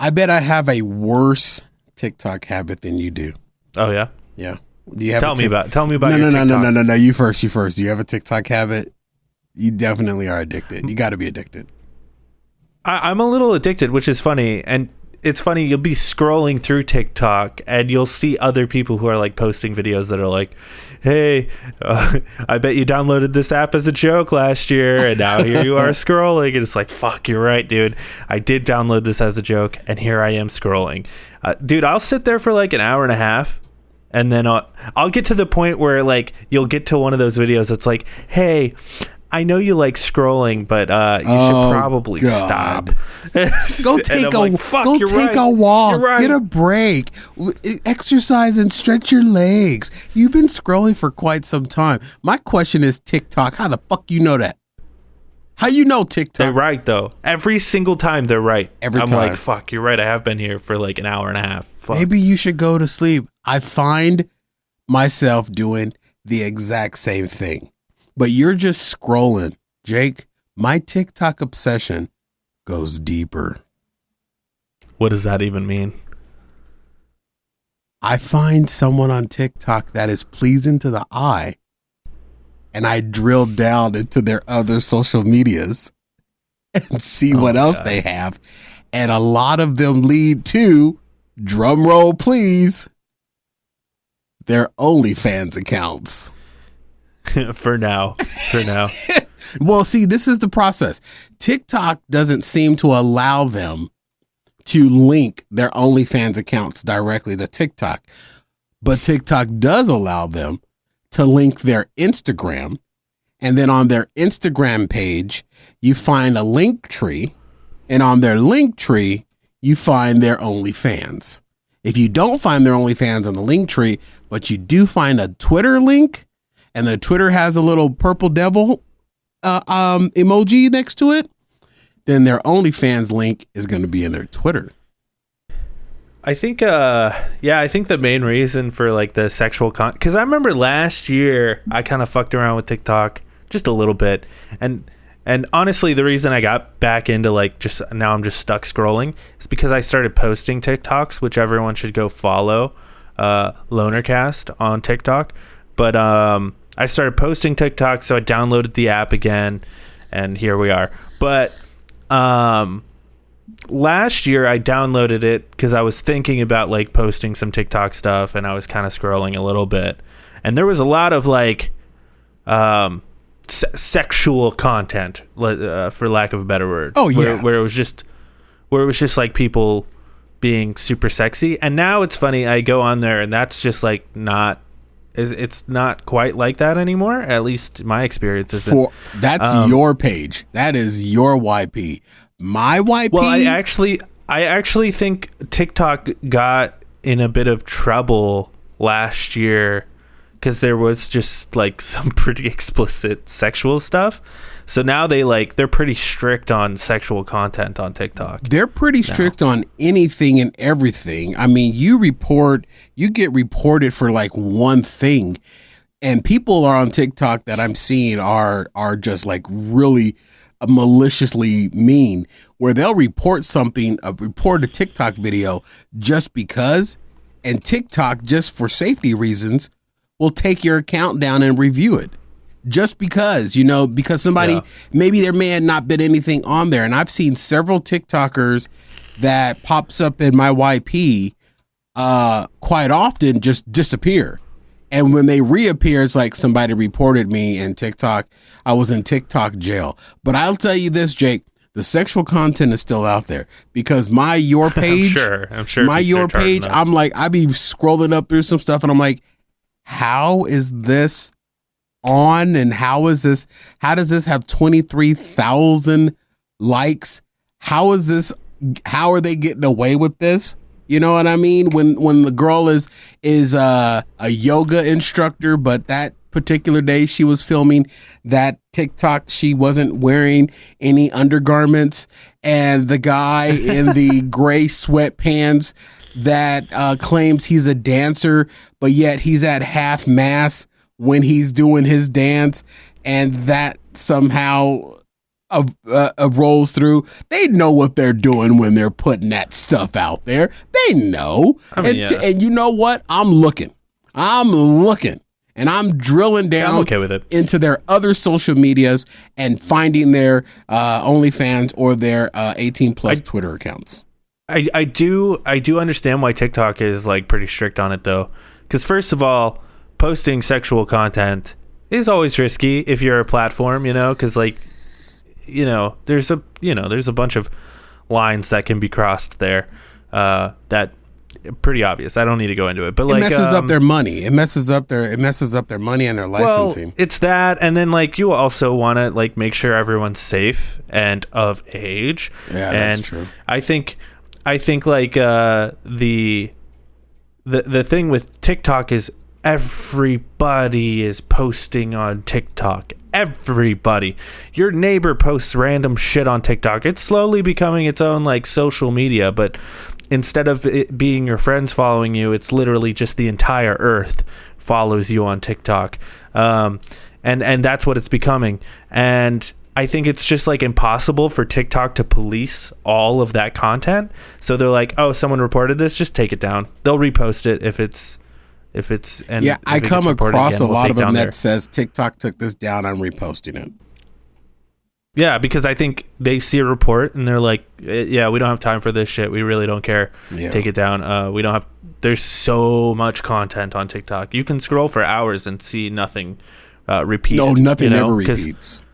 I bet I have a worse TikTok habit than you do. Oh yeah. Yeah. Do you have Tell me about your no, TikTok. no. You first. Do you have a TikTok habit? You definitely are addicted. You got to be addicted. I'm a little addicted, which is funny. And it's funny, you'll be scrolling through TikTok and you'll see other people who are like posting videos that are like, hey, I bet you downloaded this app as a joke last year and now here you are scrolling. And it's like, fuck, you're right, dude. I did download this as a joke and here I am scrolling. Dude, I'll sit there for like an hour and a half. And then I'll get to the point where like you'll get to one of those videos that's like, hey, I know you like scrolling, but you should probably stop. Go take a walk. Right. Get a break. Exercise and stretch your legs. You've been scrolling for quite some time. My question is TikTok. How the fuck you know that? How you know TikTok? They're right though. Every single time they're right. I'm like, fuck, you're right. I have been here for like an hour and a half. Fuck. Maybe you should go to sleep. I find myself doing the exact same thing. But you're just scrolling. Jake, my TikTok obsession goes deeper. What does that even mean? I find someone on TikTok that is pleasing to the eye, and I drill down into their other social medias and see what else they have. And a lot of them lead to, drum roll please, their OnlyFans accounts. For now. Well, see, this is the process. TikTok doesn't seem to allow them to link their OnlyFans accounts directly to TikTok, but TikTok does allow them to link their Instagram, and then on their Instagram page, you find a link tree, and on their link tree, you find their OnlyFans. If you don't find their OnlyFans on the link tree, but you do find a Twitter link, and the Twitter has a little purple devil emoji next to it, then their OnlyFans link is going to be in their Twitter. I think, I think the main reason for like the sexual because I remember last year I kind of fucked around with TikTok just a little bit, and honestly, the reason I got back into like just now I'm just stuck scrolling is because I started posting TikToks, which everyone should go follow, Lonercast on TikTok, but I started posting TikTok, so I downloaded the app again, and here we are. But last year I downloaded it because I was thinking about like posting some TikTok stuff, and I was kind of scrolling a little bit, and there was a lot of like sexual content, for lack of a better word. Oh yeah, where it was just like people being super sexy. And now it's funny, I go on there and that's just like it's not quite like that anymore. At least my experience isn't. That's your page. That is your YP. My YP. Well, I actually think TikTok got in a bit of trouble last year because there was just like some pretty explicit sexual stuff. So now they're pretty strict on sexual content on TikTok. They're pretty strict on anything and everything. I mean, you get reported for like one thing, and people are on TikTok that I'm seeing are just like really maliciously mean, where they'll report a TikTok video just because, and TikTok, just for safety reasons, will take your account down and review it. Just because, because somebody, maybe there may have not been anything on there. And I've seen several TikTokers that pops up in my YP quite often just disappear. And when they reappear, it's like somebody reported me in TikTok. I was in TikTok jail. But I'll tell you this, Jake, the sexual content is still out there because my Your page, I'm sure my Your page, I'm like, I be scrolling up through some stuff and I'm like, how is this on, and how does this have 23,000 likes? How are they getting away with this? You know what I mean? When the girl is a yoga instructor, but that particular day she was filming that TikTok, she wasn't wearing any undergarments, and the guy in the gray sweatpants that claims he's a dancer, but yet he's at half mast when he's doing his dance, and that somehow rolls through, they know what they're doing when they're putting that stuff out there. They know. I mean, and you know what? I'm looking. And I'm drilling down I'm okay with it. into their other social medias and finding their OnlyFans or their 18 plus Twitter accounts. I do understand why TikTok is like pretty strict on it though, because first of all, posting sexual content is always risky if you're a platform, because like, there's a bunch of lines that can be crossed there that pretty obvious. I don't need to go into it, but like it messes up their money. It messes up their money and their licensing. Well, it's that, and then like you also want to like make sure everyone's safe and of age. Yeah, that's true. I think like the thing with TikTok is everybody is posting on TikTok. Everybody. Your neighbor posts random shit on TikTok. It's slowly becoming its own like social media, but instead of it being your friends following you, it's literally just the entire earth follows you on TikTok. And that's what it's becoming. And I think it's just like impossible for TikTok to police all of that content. So they're like, oh, someone reported this, just take it down. They'll repost it if it's I come across a lot of them that says TikTok took this down, I'm reposting it. Yeah, because I think they see a report and they're like, yeah, we don't have time for this shit. We really don't care. Yeah. Take it down. There's so much content on TikTok. You can scroll for hours and see nothing repeated. No, nothing ever repeats.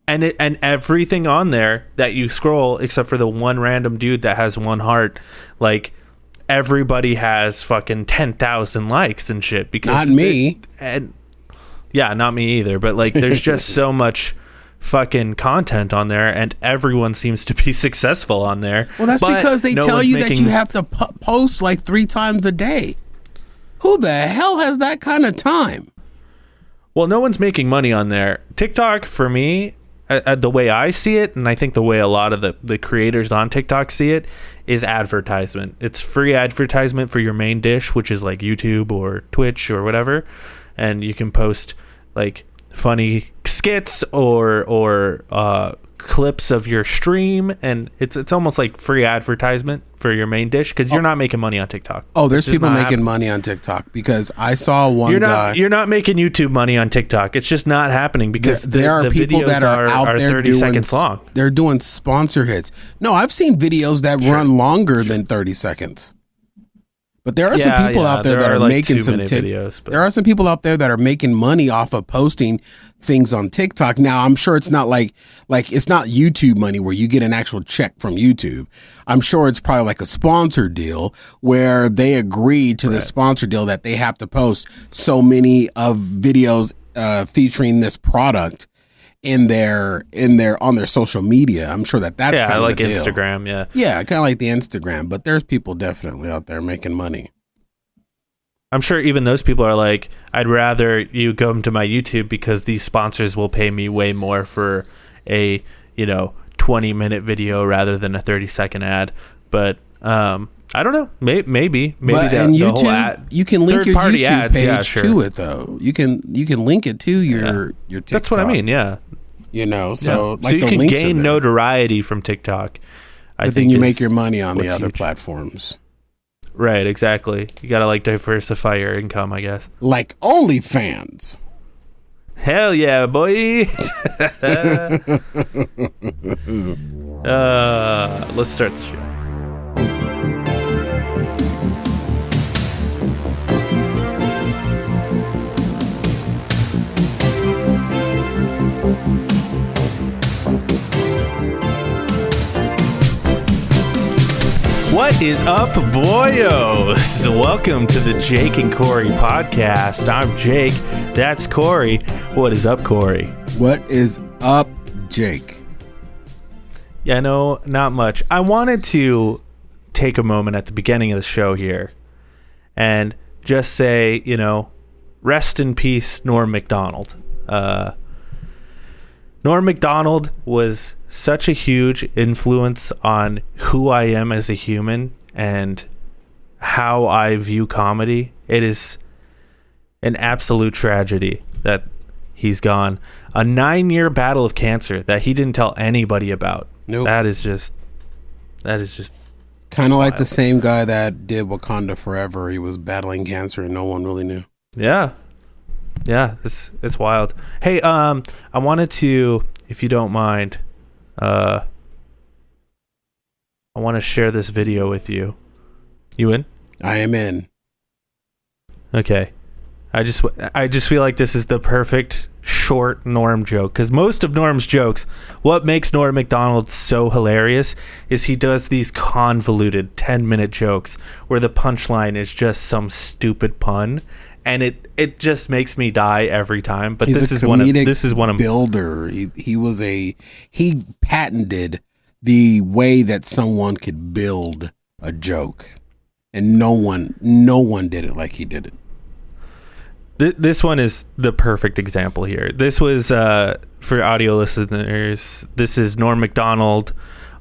And everything on there that you scroll, except for the one random dude that has one heart, like everybody has fucking 10,000 likes and shit. Because not me. Not me either. But like, there's just so much fucking content on there, and everyone seems to be successful on there. Well, that's because they tell you that you have to post like 3 times a day. Who the hell has that kind of time? Well, no one's making money on there. TikTok, for me, the way I see it, and I think the way a lot of the creators on TikTok see it, is advertisement. It's free advertisement for your main dish, which is like YouTube or Twitch or whatever, and you can post like funny skits or clips of your stream, and it's almost like free advertisement for your main dish, because you're not making money on TikTok. Oh, there's people making money on TikTok, because I saw one guy. You're not making YouTube money on TikTok. It's just not happening, because there are people that are out there 30 seconds long. They're doing sponsor hits. No, I've seen videos that run longer than 30 seconds. But there are some people out there that are like making some videos. There are some people out there that are making money off of posting things on TikTok. Now, I'm sure it's not like it's not YouTube money where you get an actual check from YouTube. I'm sure it's probably like a sponsor deal where they agree to the sponsor deal that they have to post so many of videos featuring this product on their social media. I'm sure that's kind of like the deal. Instagram. Yeah, kind of like the Instagram. But there's people definitely out there making money. I'm sure even those people are like, I'd rather you go to my YouTube, because these sponsors will pay me way more for a 20-minute video rather than a 30-second ad. But I don't know. Maybe YouTube, whole ad, you can link your YouTube ads, page to it though. You can link it to your TikTok. That's what I mean. Yeah. So like you the can links gain notoriety from TikTok. But then you make your money on the other platforms. Right, exactly. You gotta like diversify your income, I guess. Like OnlyFans. Hell yeah, boy. Let's start the show. What is up, boyos? Welcome to the Jake and Cory podcast. I'm Jake. That's Cory. What is up, Cory? What is up, Jake? Yeah, no, not much. I wanted to take a moment at the beginning of the show here and just say, rest in peace, Norm Macdonald. Norm Macdonald was such a huge influence on who I am as a human and how I view comedy. It is an absolute tragedy that he's gone. A 9-year battle of cancer that he didn't tell anybody about. Nope. That is just kind of like the same guy that did Wakanda Forever. He was battling cancer and no one really knew. Yeah. It's wild. Hey, I wanted to, if you don't mind, I want to share this video with you. You in? I am in. Okay. I just feel like this is the perfect short Norm joke, because most of Norm's jokes, what makes Norm Macdonald so hilarious is he does these convoluted 10-minute jokes where the punchline is just some stupid pun, and it just makes me die every time. But He's this a is one of builder. He patented the way that someone could build a joke, and no one did it like he did it. This one is the perfect example here. This was, for audio listeners, this is Norm Macdonald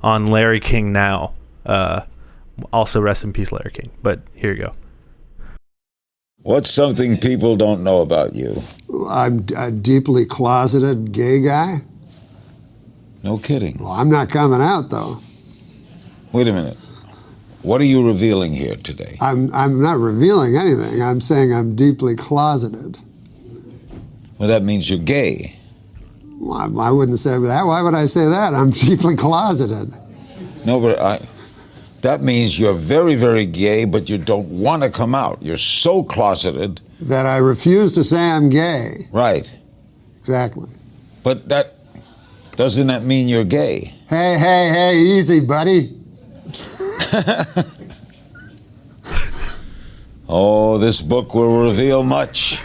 on Larry King Now. Also, rest in peace, Larry King. But here you go. What's something people don't know about you? I'm a deeply closeted gay guy. No kidding. Well, I'm not coming out, though. Wait a minute. What are you revealing here today? I'm not revealing anything. I'm saying I'm deeply closeted. Well, that means you're gay. Well, I wouldn't say that. Why would I say that? I'm deeply closeted. No, but that means you're very, very gay, but you don't want to come out. You're so closeted. That I refuse to say I'm gay. Right. Exactly. But doesn't that mean you're gay? Hey, easy, buddy. Oh, this book will reveal much.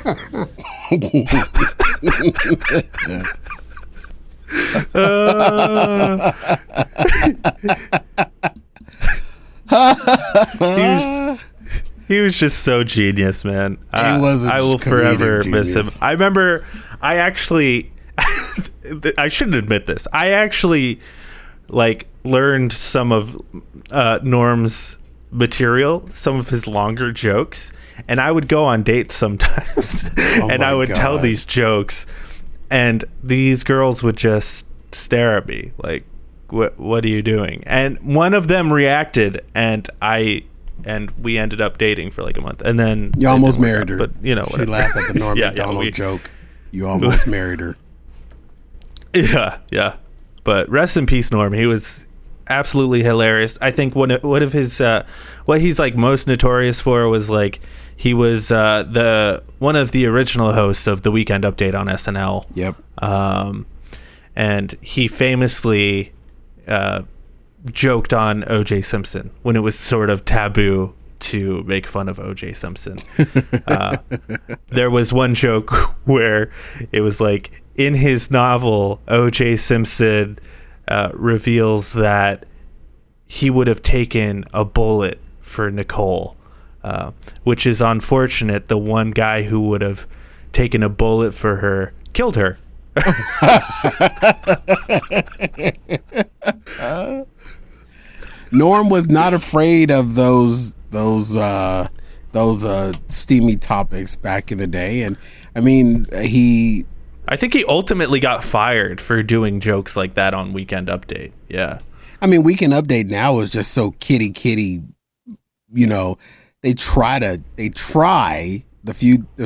He was just so genius, man. I will forever miss him. genius. I remember I actually I shouldn't admit this. I actually learned some of Norm's material, some of his longer jokes, and I would go on dates sometimes and I would tell these jokes, and these girls would just stare at me like, what are you doing? And one of them reacted, and we ended up dating for like a month, and then You almost married her. But She laughed at the Norm Macdonald joke. You almost married her. Yeah. But rest in peace, Norm. He was absolutely hilarious. I think one of his what he's most notorious for was he was one of the original hosts of the Weekend Update on SNL. Yep. And he famously joked on O.J. Simpson when it was sort of taboo to make fun of O.J. Simpson. There was one joke where it was in his novel, O.J. Simpson reveals that he would have taken a bullet for Nicole, which is unfortunate. The one guy who would have taken a bullet for her killed her. Norm was not afraid of those steamy topics back in the day, and I mean I think he ultimately got fired for doing jokes like that on Weekend Update. Yeah. I mean, Weekend Update now is just so kitty. You know, they try the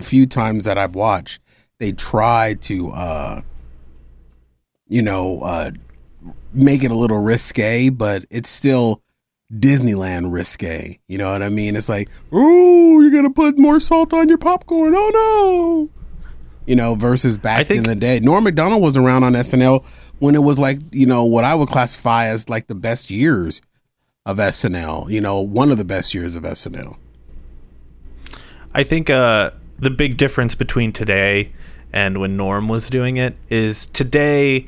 few times that I've watched, they try to make it a little risque, but it's still Disneyland risque. You know what I mean? It's like, oh, you're gonna put more salt on your popcorn. Oh no. You know, versus back in the day. Norm Macdonald was around on SNL when it was what I would classify as the best years of SNL, one of the best years of SNL. I think the big difference between today and when Norm was doing it is today,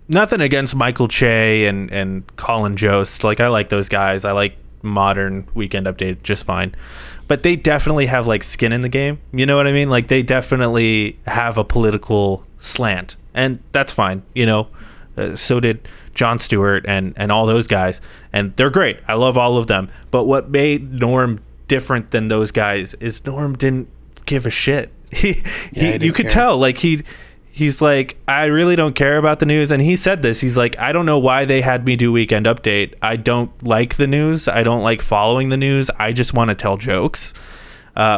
nothing against Michael Che and Colin Jost. I like those guys. I like modern Weekend Update just fine. But they definitely have skin in the game. You know what I mean? They definitely have a political slant, and that's fine. So did Jon Stewart and all those guys, and they're great. I love all of them. But what made Norm different than those guys is Norm didn't give a shit You could tell, like, he's like, I really don't care about the news. And he said this, he's like, I don't know why they had me do Weekend Update. I don't like the news. I don't like following the news. I just want to tell jokes,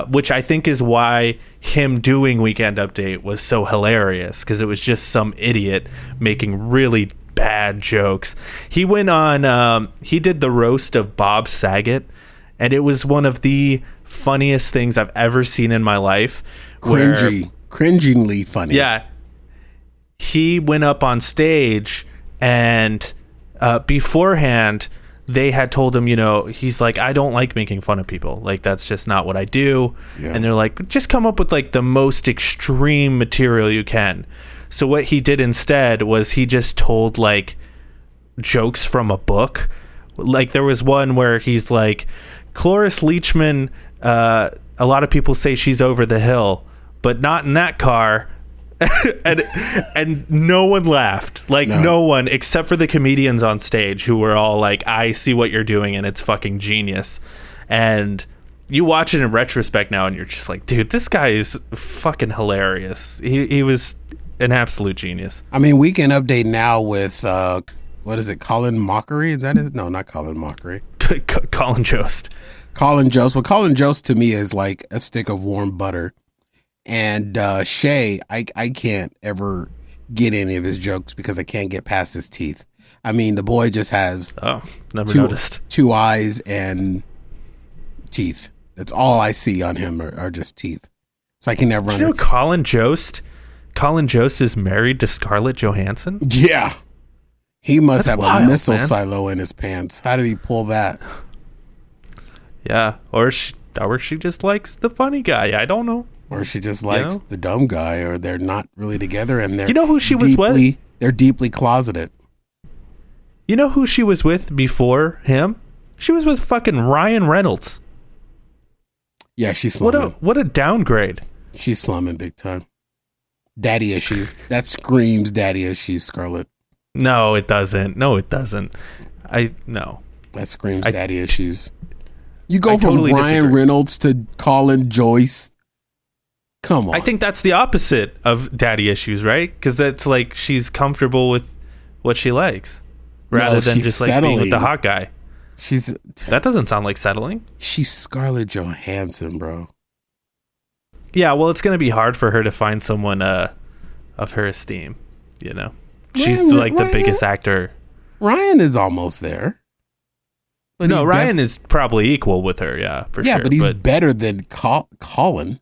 which I think is why him doing Weekend Update was so hilarious, because it was just some idiot making really bad jokes. He went on, he did the roast of Bob Saget, and it was one of the funniest things I've ever seen in my life. Cringingly funny. Yeah. He went up on stage, and beforehand they had told him, he's like, I don't like making fun of people. Like, that's just not what I do. Yeah. And they're like, just come up with like the most extreme material you can. So what he did instead was he just told like jokes from a book. Like, there was one where he's like, Cloris Leachman, a lot of people say she's over the hill, but not in that car. and no one laughed. Like, no one except for the comedians on stage, who were all like, I see what you're doing and it's fucking genius. And you watch it in retrospect now and you're just like, dude, this guy is fucking hilarious. He was an absolute genius. I mean, Weekend Update now with what is it, Colin Mockery? Is that his? No, not Colin Mockery. Colin Jost. Colin Jost. Well, Colin Jost to me is like a stick of warm butter. And Shay, I can't ever get any of his jokes because I can't get past his teeth. I mean, the boy just has noticed. 2 eyes and teeth. That's all I see on him are just teeth. So I can never understand. You know Colin Jost? Colin Jost is married to Scarlett Johansson? Yeah. He must have a missile silo in his pants. How did he pull that? Yeah, or she just likes the funny guy. I don't know. Or she just likes the dumb guy, or they're not really together, and they're who she was with? They're deeply closeted. You know who she was with before him? She was with fucking Ryan Reynolds. Yeah, she's slumming. What a downgrade. She's slumming big time. Daddy issues. That screams daddy issues, Scarlett. No, it doesn't. No. That screams daddy issues. You go from totally Ryan Reynolds to Colin Jost. Come on. I think that's the opposite of daddy issues, right? Because that's like she's comfortable with what she likes, rather than just like being with the hot guy. That doesn't sound like settling. She's Scarlett Johansson, bro. Yeah, well, it's going to be hard for her to find someone of her esteem. She's like the biggest actor. Ryan is almost there. But no, Ryan is probably equal with her. Yeah, for sure. Yeah, but he's better than Colin.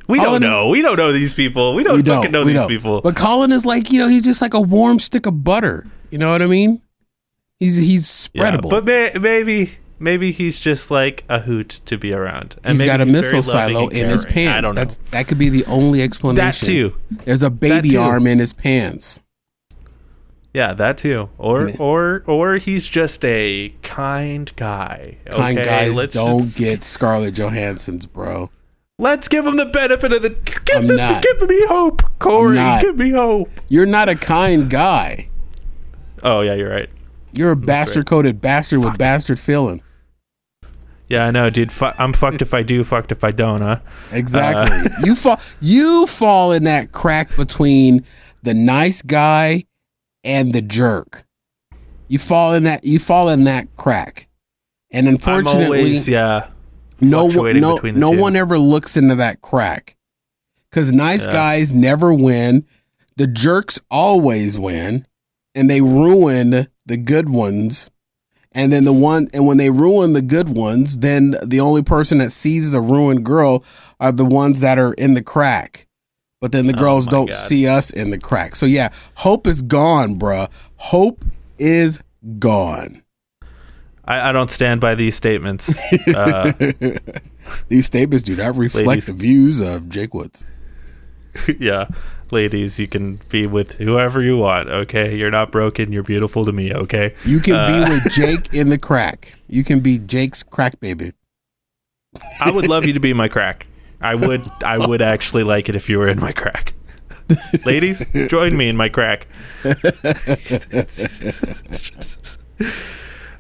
We don't know these people. We don't fucking know these people. But Colin is like, he's just like a warm stick of butter. You know what I mean? He's spreadable. Yeah, but maybe he's just like a hoot to be around. And he's got a missile silo in his pants. I don't know. That could be the only explanation. That too. There's a baby arm in his pants. Yeah, that too. Or he's just a kind guy. Kind guys don't get Scarlett Johansson's, bro. Let's give him the benefit of the... Give me hope, Cory. Give me hope. You're not a kind guy. Oh, yeah, you're right. You're a bastard-coated bastard with bastard feeling. Yeah, I know, dude. I'm fucked if I do, fucked if I don't, huh? Exactly. You fall in that crack between the nice guy and the jerk. You fall in that crack. And unfortunately... I'm always, no one ever looks into that crack, because nice guys never win. The jerks always win, and they ruin the good ones. And then when they ruin the good ones, then the only person that sees the ruined girl are the ones that are in the crack. But then the girls don't see us in the crack. So yeah, hope is gone, bruh. Hope is gone. I don't stand by these statements. These statements do not reflect the views of Jake Woods. Yeah. Ladies, you can be with whoever you want, okay? You're not broken. You're beautiful to me, okay? You can be with Jake in the crack. You can be Jake's crack baby. I would love you to be my crack. I would actually like it if you were in my crack. Ladies, join me in my crack.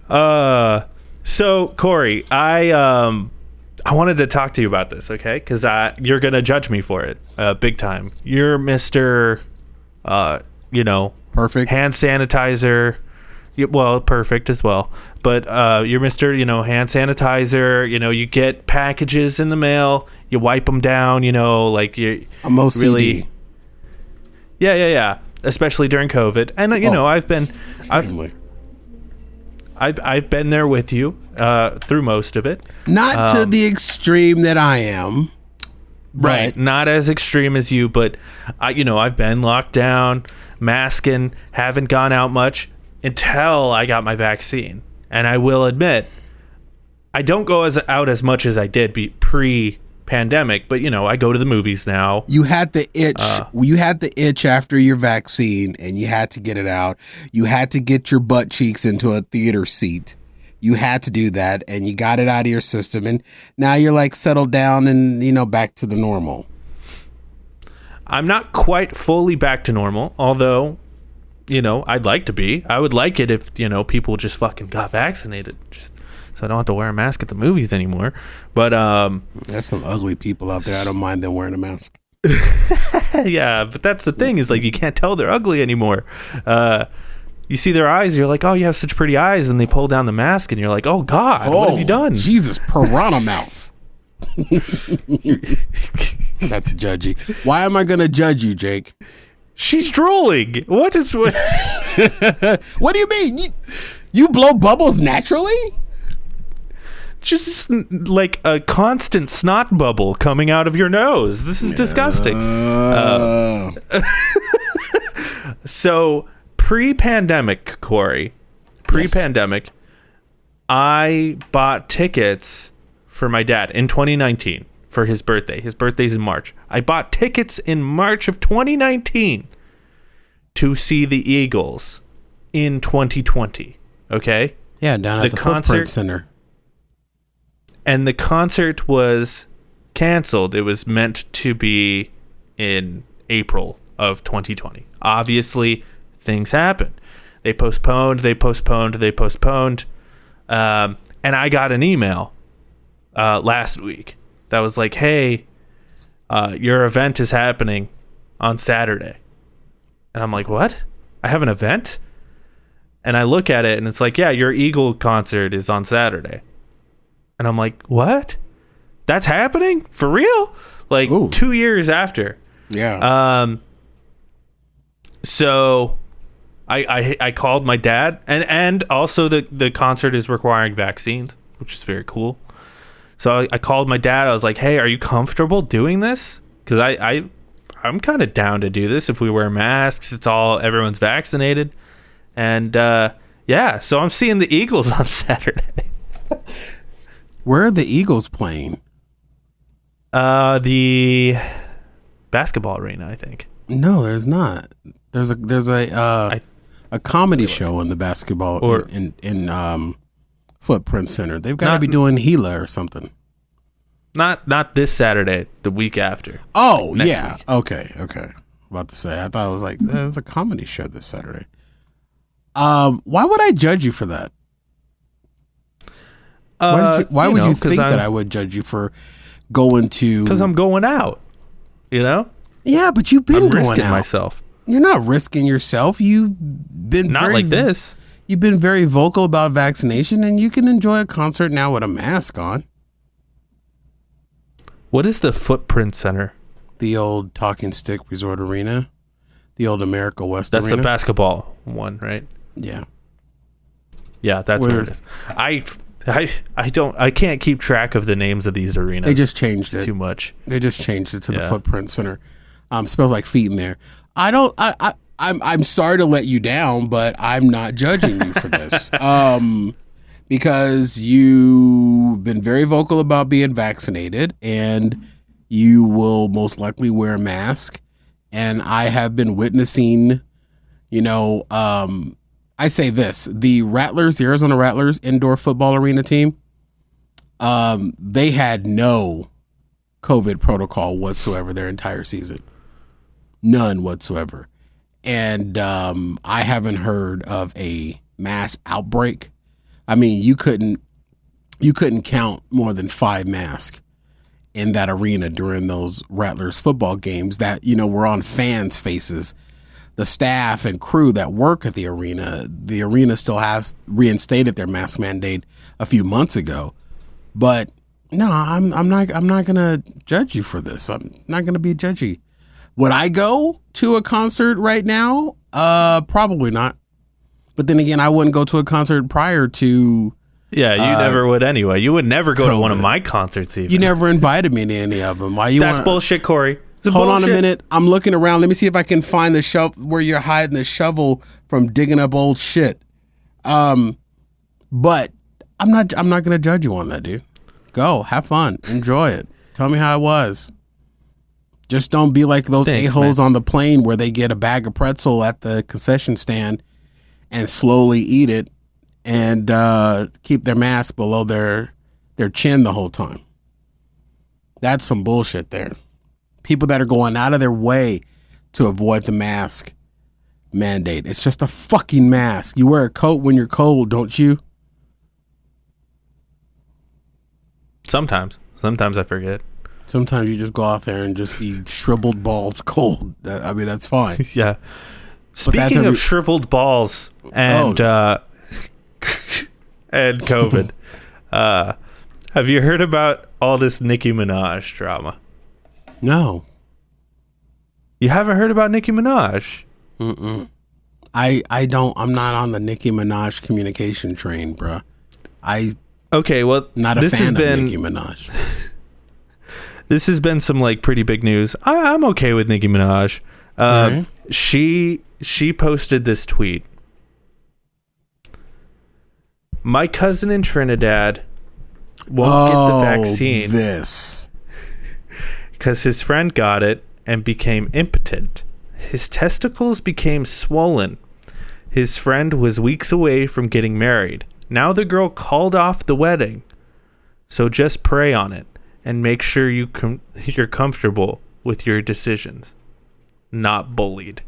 So Cory, I I wanted to talk to you about this, okay? Because you're gonna judge me for it, big time. You're Mr. Perfect. Hand sanitizer. Well, perfect as well. But you're Mr. Hand sanitizer. You get packages in the mail. You wipe them down. Like you. I'm OCD. Really. Yeah. Especially during COVID, and I've been there with you through most of it. Not to the extreme that I am. Right. Not as extreme as you, but I've been locked down, masking, haven't gone out much until I got my vaccine. And I will admit, I don't go out as much as I did pre-pandemic, but I go to the movies now. You had the itch. You had the itch after your vaccine, and you had to get it out. You had to get your butt cheeks into a theater seat. You had to do that, and you got it out of your system, and now you're like settled down and back to the normal. I'm not quite fully back to normal, although I'd like to be. I would like it if people just fucking got vaccinated, just so I don't have to wear a mask at the movies anymore. But there's some ugly people out there. I don't mind them wearing a mask. Yeah, but that's the thing, is like you can't tell they're ugly anymore. You see their eyes, you're like, oh, you have such pretty eyes, and they pull down the mask, and you're like, oh God, what have you done? Jesus, piranha mouth. That's judgy. Why am I gonna judge you, Jake? She's drooling. What? What do you mean? You blow bubbles naturally? Just like a constant snot bubble coming out of your nose. This is disgusting. So pre-pandemic, Cory, yes. I bought tickets for my dad in 2019 for his birthday. His birthday's in March. I bought tickets in March of 2019 to see the Eagles in 2020. Okay? Yeah, down at the Footprint Center. And the concert was canceled. It was meant to be in April of 2020. Obviously, things happen. They postponed. And I got an email last week that was like, hey, your event is happening on Saturday. And I'm like, what? I have an event? And I look at it and it's like, yeah, your Eagle concert is on Saturday. And I'm like, what? That's happening? For real? Like, ooh. 2 years after. Yeah. So I called my dad, and also the concert is requiring vaccines, which is very cool. So I called my dad. I was like, hey, are you comfortable doing this? Because I'm kind of down to do this if we wear masks. Everyone's vaccinated. And yeah, so I'm seeing the Eagles on Saturday. Where are the Eagles playing? The basketball arena, I think. No, there's not. There's a comedy show in the basketball in Footprint Center. They've got to be doing Gila or something. Not this Saturday, the week after. Oh, like yeah. Week. Okay. About to say, I thought it was like, there's a comedy show this Saturday. Why would I judge you for that? Why would you think that I would judge you for going to? Because I'm going out. Yeah, but you've been going risking out. Myself. You're not risking yourself. You've been not like this. You've been very vocal about vaccination, and you can enjoy a concert now with a mask on. What is the Footprint Center? The old Talking Stick Resort Arena, the old America West That's Arena. The basketball one, right? Yeah. Yeah, that's where it is. I can't keep track of the names of these arenas. They just changed it too much. They just changed it to the Footprint Center. Smells like feet in there. I'm sorry to let you down, but I'm not judging you for this. Because you've been very vocal about being vaccinated, and you will most likely wear a mask. And I have been witnessing, I say this, the Arizona Rattlers indoor football arena team, they had no COVID protocol whatsoever their entire season. None whatsoever. And I haven't heard of a mass outbreak. I mean, you couldn't you couldn't count more than 5 masks in that arena during those Rattlers football games that, were on fans' faces. The staff and crew that work at the arena still has reinstated their mask mandate a few months ago. But no, I'm not gonna judge you for this. I'm not gonna be judgy. Would I go to a concert right now? Probably not. But then again, I wouldn't go to a concert prior to. Yeah, you never would anyway. You would never go to one of my concerts even. You never invited me to any of them. Why you? That's bullshit, Cory. Hold on a minute. I'm looking around. Let me see if I can find the shovel where you're hiding the shovel from digging up old shit. But I'm not gonna judge you on that, dude. Go, have fun, enjoy it. Tell me how it was. Just don't be like those a-holes on the plane where they get a bag of pretzel at the concession stand and slowly eat it and keep their mask below their chin the whole time. That's some bullshit there. People that are going out of their way to avoid the mask mandate. It's just a fucking mask. You wear a coat when you're cold, don't you? Sometimes I forget. Sometimes you just go out there and just be shriveled balls cold. That's fine. Yeah. Speaking of shriveled balls and and COVID, have you heard about all this Nicki Minaj drama? No. You haven't heard about Nicki Minaj? Mm-mm. I don't. I'm not on the Nicki Minaj communication train, bruh. Okay, well, not a fan of Nicki Minaj. This has been some pretty big news. I'm okay with Nicki Minaj. Right. She posted this tweet. My cousin in Trinidad won't get the vaccine. Because his friend got it and became impotent. His testicles became swollen. His friend was weeks away from getting married. Now the girl called off the wedding. So just pray on it and make sure you're comfortable with your decisions. Not bullied.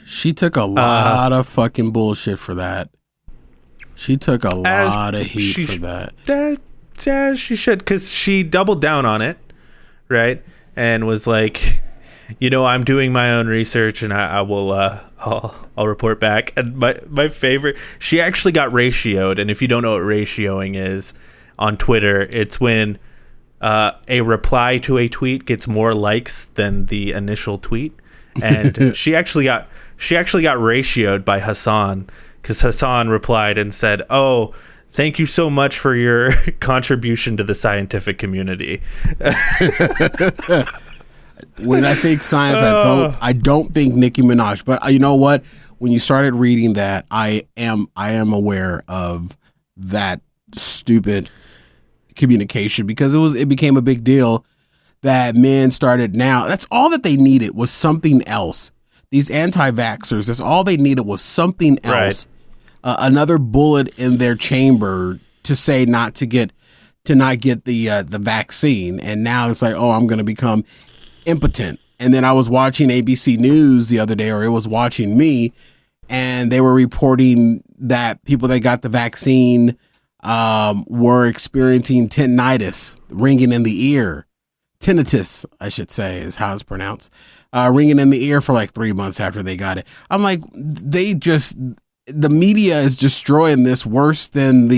She took a lot of fucking bullshit for that. She took a lot of heat for that. Yeah, she should, because she doubled down on it, right? And was like, I'm doing my own research and I will I'll report back. And my favorite, she actually got ratioed. And if you don't know what ratioing is on Twitter, it's when a reply to a tweet gets more likes than the initial tweet. And she actually got ratioed by Hassan, because Hassan replied and said, "Oh, thank you so much for your contribution to the scientific community." When I think science, I don't think Nicki Minaj. But you know what? When you started reading that, I am aware of that stupid communication, because it became a big deal that men started now. That's all that they needed was something else. These anti-vaxxers, that's all they needed was something else. Right. Another bullet in their chamber to say not to get the vaccine. And now it's like, oh, I'm going to become impotent. And then I was watching ABC News the other day, or it was watching me, and they were reporting that people that got the vaccine were experiencing tinnitus, ringing in the ear. Tinnitus, I should say, is how it's pronounced. Ringing in the ear for 3 months after they got it. I'm like, the media is destroying this worse than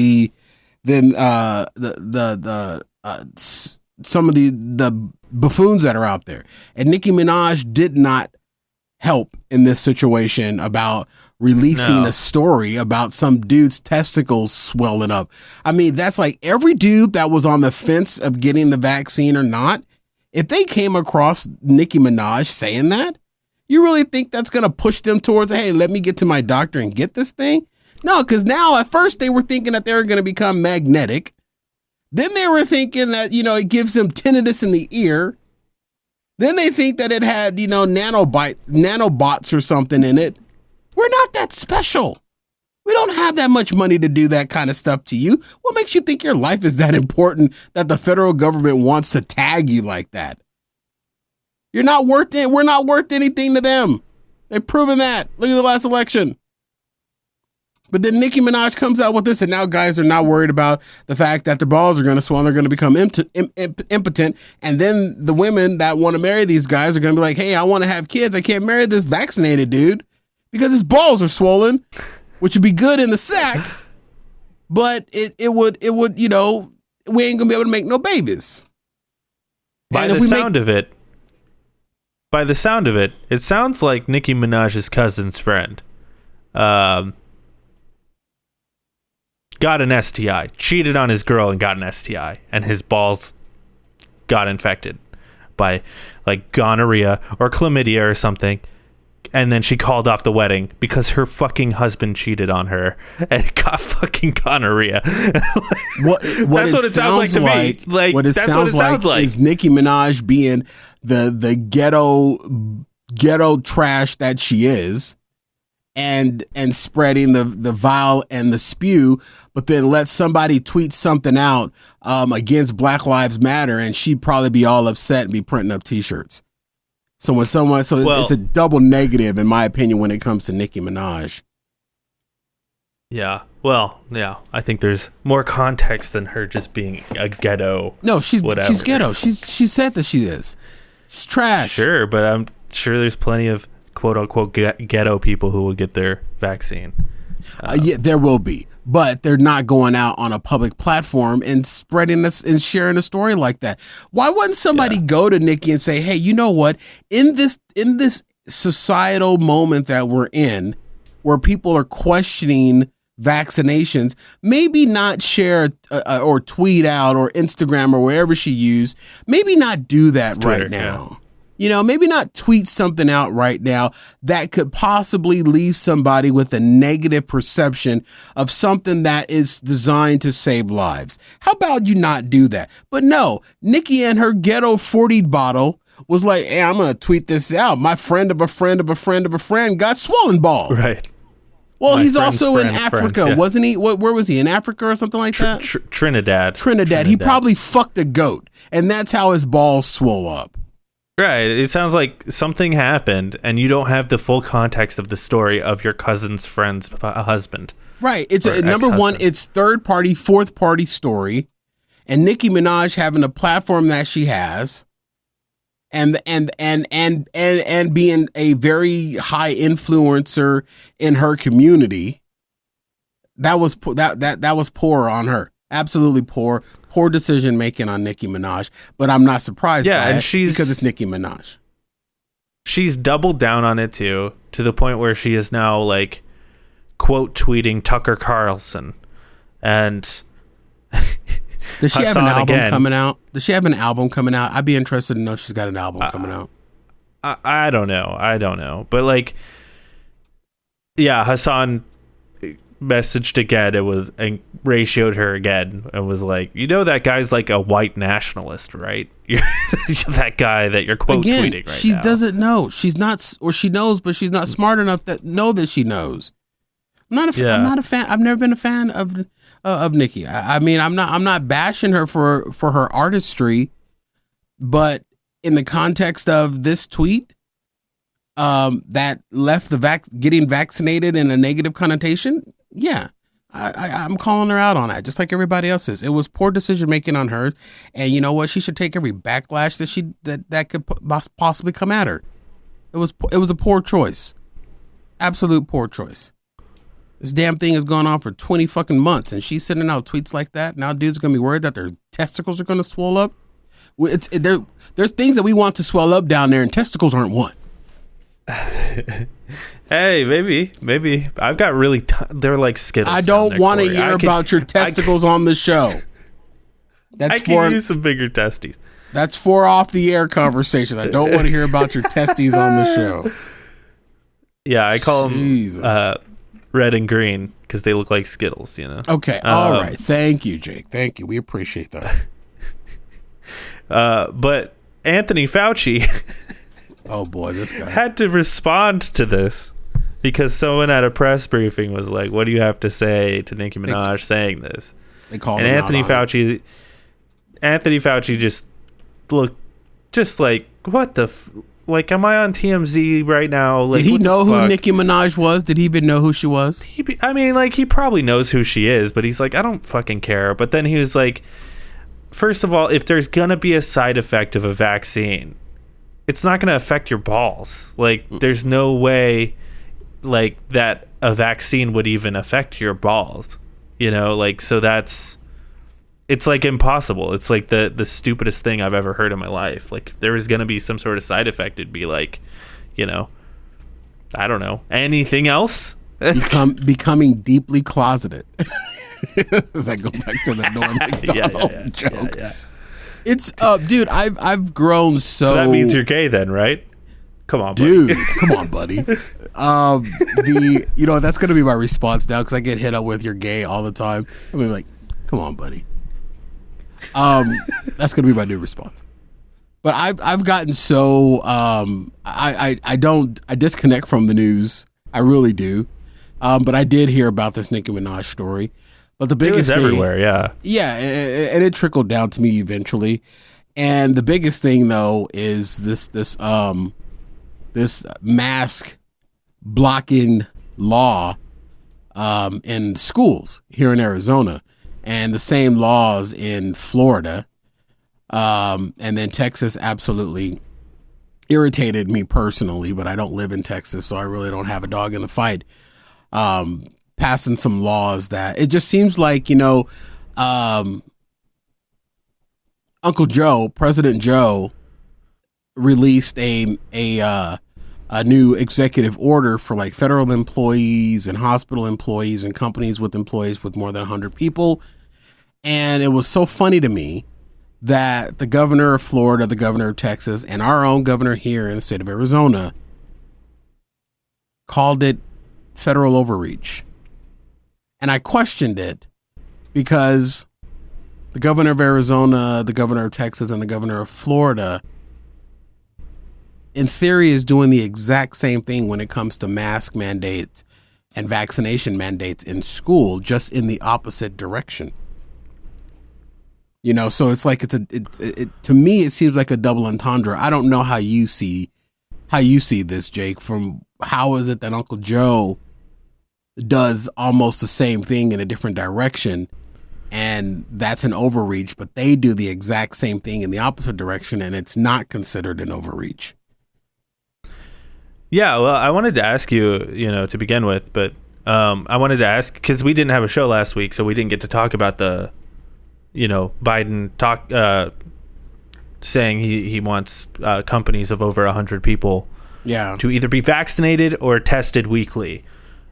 some of the buffoons that are out there. And Nicki Minaj did not help in this situation about releasing a story about some dude's testicles swelling up. I mean, that's like every dude that was on the fence of getting the vaccine or not. If they came across Nicki Minaj saying that, you really think that's going to push them towards, hey, let me get to my doctor and get this thing? No, because now at first they were thinking that they were going to become magnetic. Then they were thinking that, it gives them tinnitus in the ear. Then they think that it had, nanobots or something in it. We're not that special. We don't have that much money to do that kind of stuff to you. What makes you think your life is that important that the federal government wants to tag you like that? You're not worth it. We're not worth anything to them. They've proven that. Look at the last election. But then Nicki Minaj comes out with this, and now guys are not worried about the fact that their balls are going to swell and they're going to become impotent. And then the women that want to marry these guys are going to be like, hey, I want to have kids. I can't marry this vaccinated dude because his balls are swollen, which would be good in the sack. But it would, you know, we ain't going to be able to make no babies. By the sound of it, it sounds like Nicki Minaj's cousin's friend. Got an STI, cheated on his girl and got an STI, and his balls got infected by like gonorrhea or chlamydia or something. And then she called off the wedding because her fucking husband cheated on her and got fucking gonorrhea. What that's what it sounds like to me. Like what it that's sounds what it sounds like is Nicki Minaj being the ghetto trash that she is. And spreading the vile and the spew, but then let somebody tweet something out against Black Lives Matter, and she'd probably be all upset and be printing up T-shirts. It's a double negative in my opinion when it comes to Nicki Minaj. Yeah, well, yeah, I think there's more context than her just being a ghetto. No, she's ghetto. She said that she is. She's trash. Sure, but I'm sure there's plenty of quote unquote ghetto people who will get their vaccine. Yeah, there will be, but they're not going out on a public platform and spreading this and sharing a story like that. Why wouldn't somebody go to Nicki and say, "Hey, you know what? In this societal moment that we're in, where people are questioning vaccinations, maybe not share or tweet out or Instagram or wherever she used, maybe not do that Twitter, right now." You know, maybe not tweet something out right now that could possibly leave somebody with a negative perception of something that is designed to save lives. How about you not do that? But no, Nicki and her ghetto 40 bottle was like, hey, I'm going to tweet this out. My friend of a friend of a friend of a friend got swollen balls. Right. Well, he's also in Africa, wasn't he? Where was he? In Africa or something like that? Trinidad. He probably fucked a goat, and that's how his balls swole up. Right. It sounds like something happened and you don't have the full context of the story of your cousin's friend's husband. Right. It's number one, it's third party, fourth party story. And Nicki Minaj having a platform that she has and being a very high influencer in her community. That was poor on her. Absolutely poor decision making on Nicki Minaj, but I'm not surprised by it because it's Nicki Minaj. She's doubled down on it too, to the point where she is now like quote tweeting Tucker Carlson. And does she have an album coming out? I'd be interested to know if she's got an album coming out. I don't know. But like, yeah, Hassan messaged again. It was and ratioed her again and was like, you know, that guy's like a white nationalist, right? You're that guy that you're quote tweeting right now. She doesn't know. She's not, or she knows, but she's not smart enough to know that she knows. I'm not a fan. I've never been a fan of Nicki. I mean, I'm not bashing her for her artistry, but in the context of this tweet, that left getting vaccinated in a negative connotation. Yeah, I'm calling her out on that, just like everybody else is. It was poor decision making on her, and you know what? She should take every backlash that could possibly come at her. It was a poor choice, absolute poor choice. This damn thing has gone on for 20 fucking months, and she's sending out tweets like that. Now dudes are gonna be worried that their testicles are gonna swell up. There's things that we want to swell up down there, and testicles aren't one. Hey, maybe I've got really they're like Skittles. I don't want to hear about your testicles on the show. I can use some bigger testes. That's for off the air conversation. I don't want to hear about your testes on the show. Yeah, I call them red and green because they look like Skittles, you know. Okay, all right. Thank you, Jake. Thank you. We appreciate that. But Anthony Fauci oh boy, this guy had to respond to this because someone at a press briefing was like, what do you have to say to Nicki Minaj saying this? They called and him Anthony Fauci just looked just like, what the like, am I on TMZ right now? Like, did he know who fuck? Nicki Minaj was? Did he even know who she was? I mean, like, he probably knows who she is, but he's like, I don't fucking care. But then he was like, first of all, if there's gonna be a side effect of a vaccine, it's not gonna affect your balls. Like, there's no way, like, that a vaccine would even affect your balls. You know, like, so it's like impossible. It's like the stupidest thing I've ever heard in my life. Like, if there was going to be some sort of side effect, it'd be like, you know, I don't know, anything else. Becoming deeply closeted. As I go back to the Norm Macdonald joke. Yeah. It's dude, I've grown so that means you're gay then, right? Come on, dude. buddy. Come on, buddy. That's gonna be my response now, because I get hit up with "you're gay" all the time. I mean, like, come on, buddy. That's gonna be my new response. But I've gotten so I disconnect from the news. I really do. But I did hear about this Nicki Minaj story. But the biggest it was thing, everywhere, yeah. Yeah, and it trickled down to me eventually. And the biggest thing though is this mask blocking law in schools here in Arizona, and the same laws in Florida, and then Texas absolutely irritated me personally, but I don't live in Texas, so I really don't have a dog in the fight. Passing some laws that it just seems like, Uncle Joe, President Joe, released a new executive order for like federal employees and hospital employees and companies with employees with more than 100 people. And it was so funny to me that the governor of Florida, the governor of Texas, and our own governor here in the state of Arizona called it federal overreach. And I questioned it because the governor of Arizona, the governor of Texas, and the governor of Florida, in theory, is doing the exact same thing when it comes to mask mandates and vaccination mandates in school, just in the opposite direction. So it's like to me, it seems like a double entendre. I don't know how you see this, Jake. From how is it that Uncle Joe does almost the same thing in a different direction, and that's an overreach, but they do the exact same thing in the opposite direction, and it's not considered an overreach. Yeah, well, I wanted to ask you, to begin with, but I wanted to ask, because we didn't have a show last week, so we didn't get to talk about the, Biden saying he wants companies of over 100 people to either be vaccinated or tested weekly.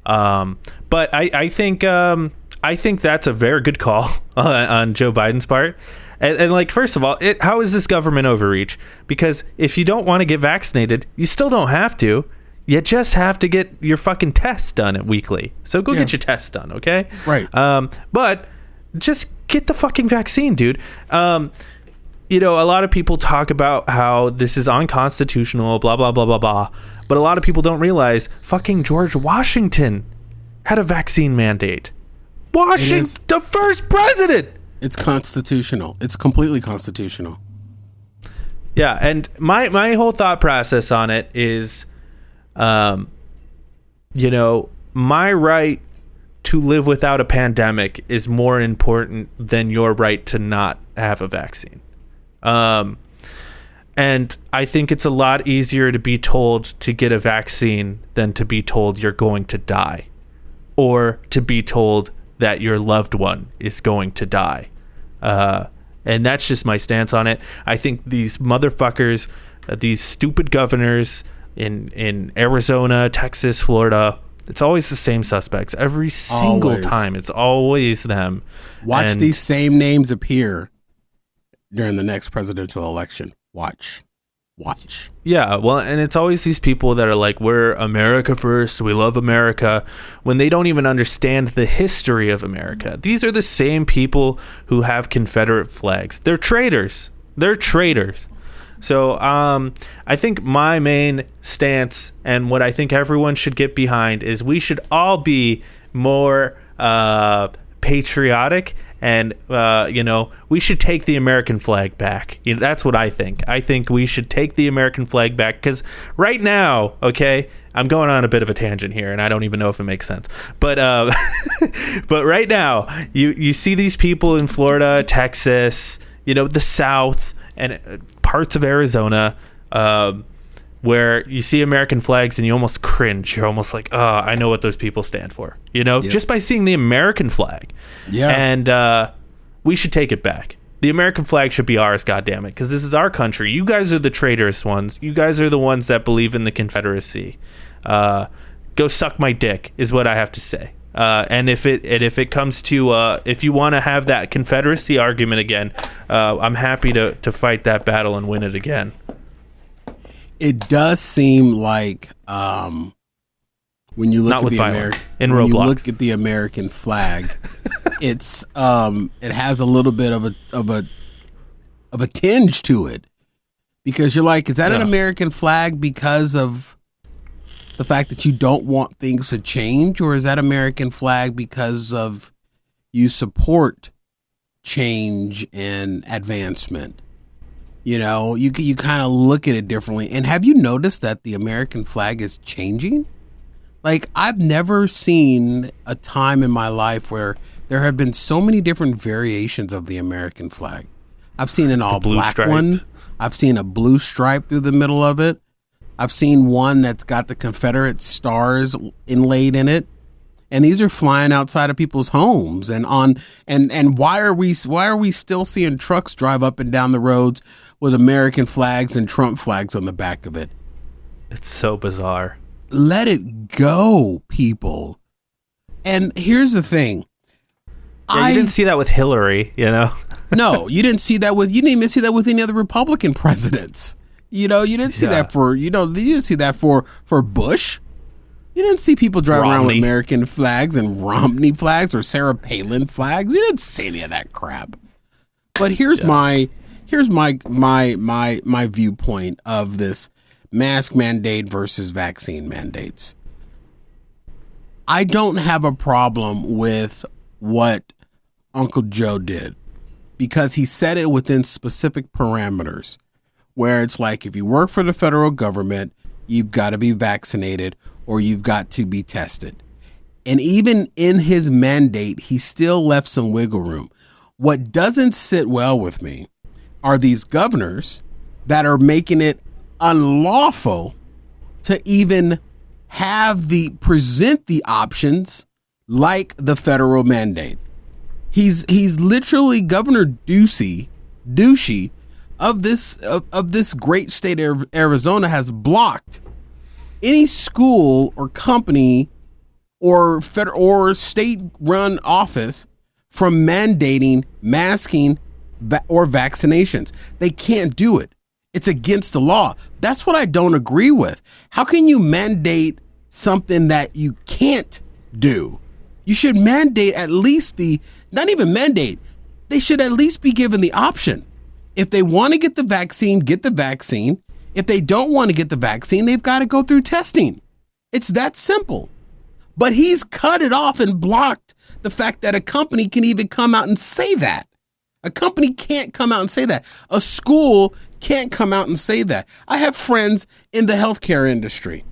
But I think that's a very good call on Joe Biden's part. And like, first of all, how is this government overreach? Because if you don't want to get vaccinated, you still don't have to. You just have to get your fucking tests done weekly. So go get your tests done, okay? Right. But just get the fucking vaccine, dude. A lot of people talk about how this is unconstitutional, blah, blah, blah, blah, blah. But a lot of people don't realize fucking George Washington had a vaccine mandate. The first president. It's constitutional. It's completely constitutional. Yeah, and my whole thought process on it is, my right to live without a pandemic is more important than your right to not have a vaccine. And I think it's a lot easier to be told to get a vaccine than to be told you're going to die, or to be told that your loved one is going to die. And that's just my stance on it. I think these motherfuckers, these stupid governors in Arizona, Texas, Florida, it's always the same suspects. Every single time, it's always them. Watch these same names appear during the next presidential election. Watch. Yeah, well, and it's always these people that are like, we're America first, we love America, when they don't even understand the history of America. These are the same people who have Confederate flags. They're traitors. So I think my main stance, and what I think everyone should get behind, is we should all be more patriotic, and we should take the American flag back. That's what I think. I think we should take the American flag back, because right now, okay, I'm going on a bit of a tangent here, and I don't even know if it makes sense. But but right now, you see these people in Florida, Texas, the South, and parts of Arizona, where you see American flags and you almost cringe. You're almost like, oh, I know what those people stand for, just by seeing the American flag. Yeah. And we should take it back. The American flag should be ours, goddammit, because this is our country. You guys are the traitorous ones. You guys are the ones that believe in the Confederacy. Go suck my dick is what I have to say. And if it comes to if you want to have that Confederacy argument again, I'm happy to fight that battle and win it again. It does seem like when you look at the American flag, it's it has a little bit of a tinge to it, because you're like, is that an American flag because of the fact that you don't want things to change, or is that American flag because of you support change and advancement? You kind of look at it differently. And have you noticed that the American flag is changing? Like, I've never seen a time in my life where there have been so many different variations of the American flag. I've seen an all black one. I've seen a blue stripe through the middle of it. I've seen one that's got the Confederate stars inlaid in it. And these are flying outside of people's homes, and why are we still seeing trucks drive up and down the roads with American flags and Trump flags on the back of it? It's so bizarre. Let it go, people. And here's the thing. Yeah, you didn't see that with Hillary, No, you didn't see that you didn't even see that with any other Republican presidents. You didn't see that you didn't see that for Bush. You didn't see people driving around with American flags and Romney flags or Sarah Palin flags. You didn't see any of that crap. But here's my viewpoint of this mask mandate versus vaccine mandates. I don't have a problem with what Uncle Joe did, because he set it within specific parameters, where it's like, if you work for the federal government, you've got to be vaccinated or you've got to be tested. And even in his mandate, he still left some wiggle room. What doesn't sit well with me are these governors that are making it unlawful to even present the options like the federal mandate. He's literally Governor Ducey of this great state of Arizona has blocked any school or company or federal or state-run office from mandating masking or vaccinations. They can't do it. It's against the law. That's what I don't agree with. How can you mandate something that you can't do? You should mandate not even mandate. They should at least be given the option. If they want to get the vaccine, get the vaccine. If they don't want to get the vaccine, they've got to go through testing. It's that simple. But he's cut it off and blocked the fact that a company can even come out and say that. A company can't come out and say that. A school can't come out and say that. I have friends in the healthcare industry.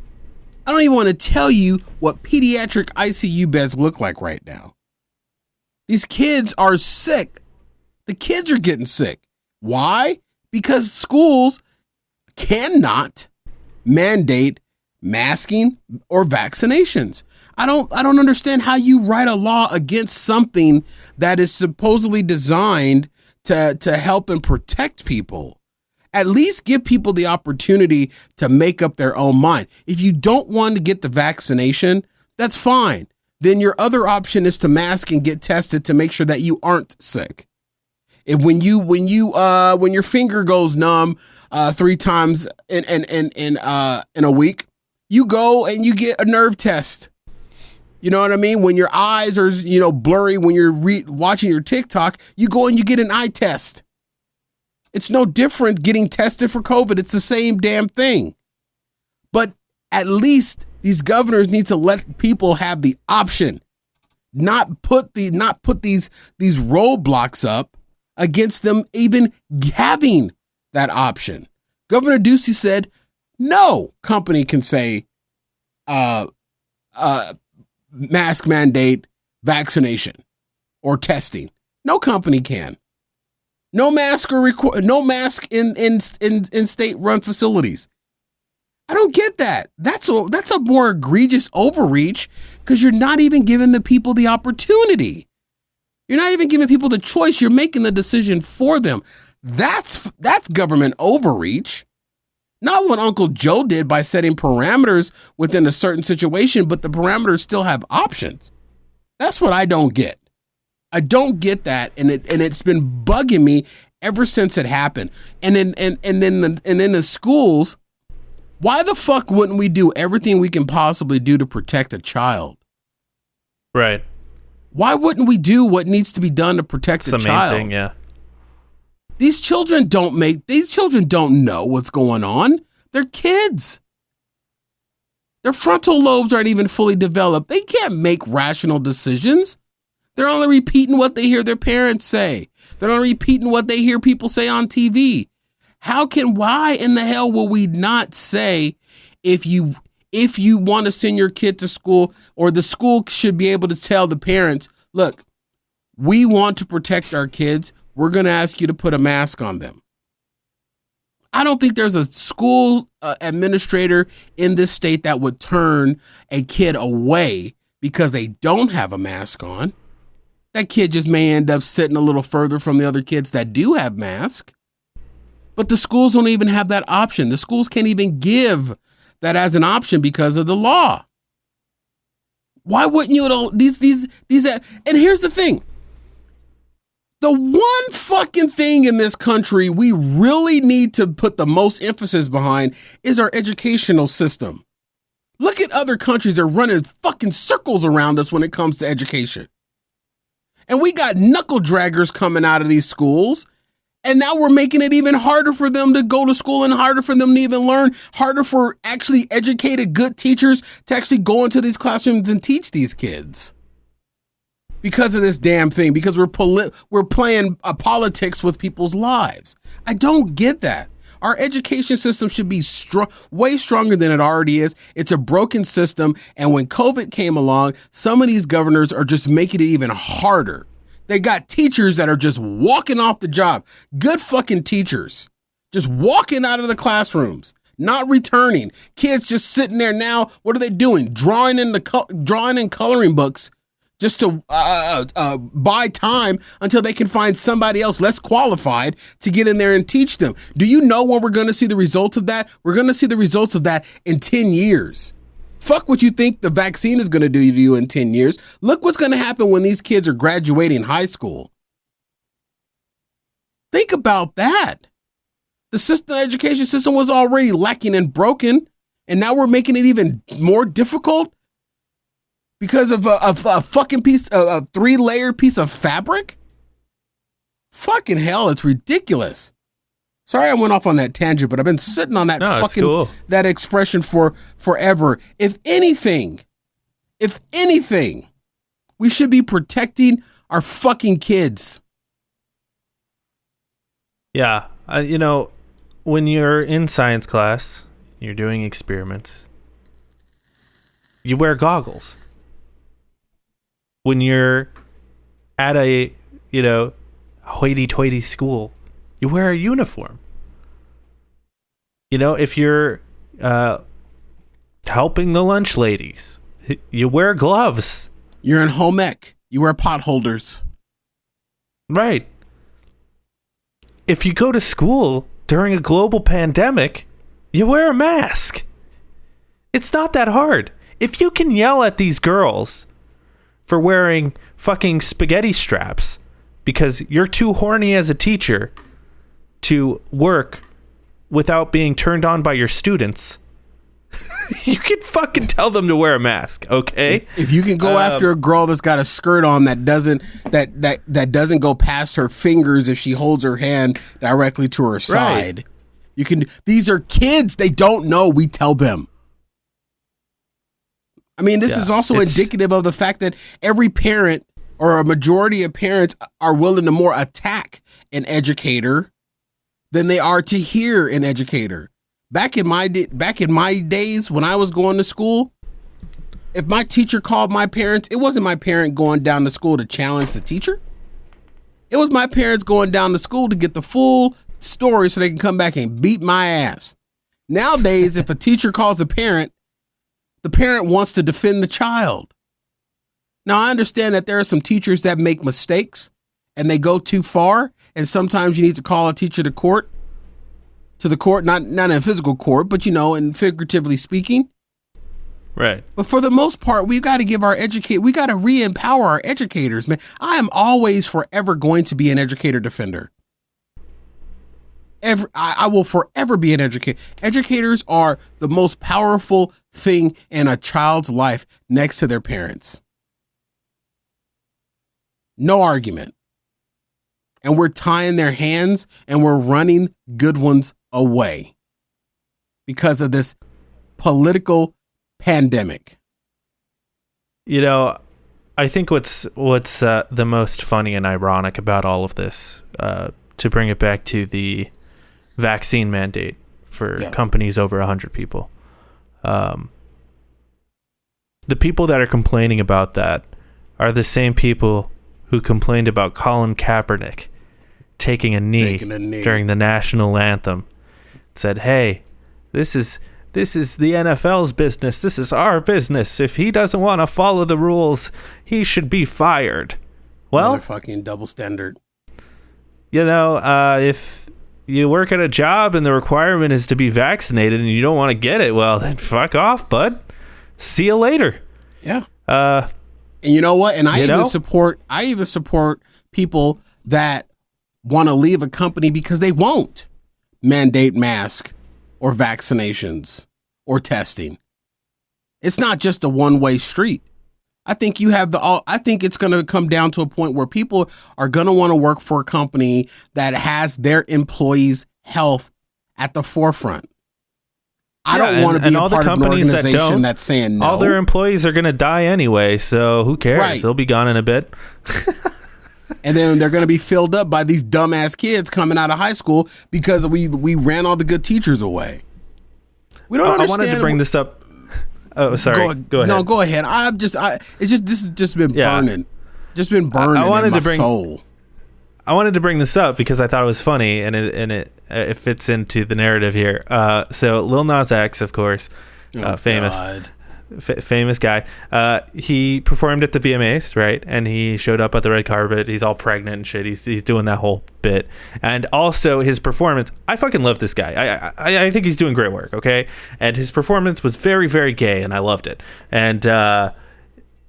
I don't even want to tell you what pediatric ICU beds look like right now. These kids are sick. The kids are getting sick. Why? Because schools cannot mandate masking or vaccinations. I don't understand how you write a law against something that is supposedly designed to help and protect people. At least give people the opportunity to make up their own mind. If you don't want to get the vaccination, that's fine. Then your other option is to mask and get tested to make sure that you aren't sick. If when your finger goes numb 3 times in a week, you go and you get a nerve test. You know what I mean? When your eyes are blurry when you're watching your TikTok, you go and you get an eye test. It's no different getting tested for COVID. It's the same damn thing. But at least these governors need to let people have the option. not put these roadblocks up against them even having that option. Governor Ducey said no company can say mask mandate vaccination or testing. No company can. No mask in state-run facilities. I don't get that. That's a more egregious overreach because you're not even giving the people the opportunity. You're not even giving people the choice. You're making the decision for them. That's government overreach. Not what Uncle Joe did by setting parameters within a certain situation, but the parameters still have options. That's what I don't get. I don't get that, and it's been bugging me ever since it happened. And in the schools, why the fuck wouldn't we do everything we can possibly do to protect a child? Right. Why wouldn't we do what needs to be done to protect a child? Main thing, yeah. These children don't know what's going on. They're kids. Their frontal lobes aren't even fully developed. They can't make rational decisions. They're only repeating what they hear their parents say. They're only repeating what they hear people say on TV. Why in the hell will we not say if you want to send your kid to school, or the school should be able to tell the parents, look, we want to protect our kids. We're going to ask you to put a mask on them. I don't think there's a school administrator in this state that would turn a kid away because they don't have a mask on. That kid just may end up sitting a little further from the other kids that do have masks. But the schools don't even have that option. The schools can't even give that as an option because of the law. Why wouldn't you at all? And here's the thing. The one fucking thing in this country we really need to put the most emphasis behind is our educational system. Look at other countries that are running fucking circles around us when it comes to education. And we got knuckle draggers coming out of these schools. And now we're making it even harder for them to go to school and harder for them to even learn, harder for actually educated, good teachers to actually go into these classrooms and teach these kids. Because of this damn thing, because we're playing politics with people's lives. I don't get that. Our education system should be way stronger than it already is. It's a broken system. And when COVID came along, some of these governors are just making it even harder. They got teachers that are just walking off the job. Good fucking teachers. Just walking out of the classrooms, not returning. Kids just sitting there now. What are they doing? Drawing in coloring books just to buy time until they can find somebody else less qualified to get in there and teach them. Do you know when we're going to see the results of that? We're going to see the results of that in 10 years. Fuck what you think the vaccine is going to do to you in 10 years. Look what's going to happen when these kids are graduating high school. Think about that. The education system was already lacking and broken, and now we're making it even more difficult because of a fucking a 3-layer piece of fabric? Fucking hell, it's ridiculous. Sorry I went off on that tangent, but I've been sitting on that that expression for forever. If anything, we should be protecting our fucking kids. Yeah. When you're in science class, you're doing experiments, you wear goggles. When you're at a, hoity-toity school, you wear a uniform. If you're helping the lunch ladies, you wear gloves. You're in home ec. You wear pot holders. Right. If you go to school during a global pandemic, you wear a mask. It's not that hard. If you can yell at these girls for wearing fucking spaghetti straps because you're too horny as a teacher to work without being turned on by your students, you can fucking tell them to wear a mask, okay? If you can go after a girl that's got a skirt on that doesn't go past her fingers if she holds her hand directly to her side. Right. You can. These are kids. They don't know. We tell them. I mean, this is also indicative of the fact that every parent or a majority of parents are willing to more attack an educator than they are to hear an educator. Back in my days when I was going to school, if my teacher called my parents, it wasn't my parent going down to school to challenge the teacher. It was my parents going down to school to get the full story so they can come back and beat my ass. Nowadays, if a teacher calls a parent, the parent wants to defend the child. Now, I understand that there are some teachers that make mistakes and they go too far. And sometimes you need to call a teacher to the court, not in a physical court, but, in figuratively speaking. Right. But for the most part, we got to we got to re-empower our educators, man. I am always forever going to be an educator defender. I will forever be an educator. Educators are the most powerful thing in a child's life next to their parents. No argument. And we're tying their hands and we're running good ones away because of this political pandemic. I think what's the most funny and ironic about all of this, to bring it back to the vaccine mandate for companies over 100 people. The people that are complaining about that are the same people who complained about Colin Kaepernick taking a knee during the national anthem. Said, hey, this is the NFL's business. This is our business. If he doesn't want to follow the rules, he should be fired. Well, another fucking double standard. If you work at a job and the requirement is to be vaccinated and you don't want to get it, well, then fuck off, bud. See you later. Yeah. And you know what? And I even support people that want to leave a company because they won't mandate mask or vaccinations or testing. It's not just a one-way street. I think I think it's going to come down to a point where people are going to want to work for a company that has their employees' health at the forefront. I don't want to be a part of an organization that's saying no. All their employees are going to die anyway, so who cares? Right. They'll be gone in a bit. And then they're going to be filled up by these dumbass kids coming out of high school because we ran all the good teachers away. We don't understand. I wanted to bring this up. Oh, sorry. Go ahead. No, go ahead. This has just been burning. Just been burning in my soul. I wanted to bring this up because I thought it was funny and it fits into the narrative here. So Lil Nas X, of course, famous guy. He performed at the VMAs, right? And he showed up at the red carpet. He's all pregnant and shit. He's doing that whole bit. And also his performance, I fucking love this guy. I think he's doing great work, okay? And his performance was very, very gay, and I loved it. And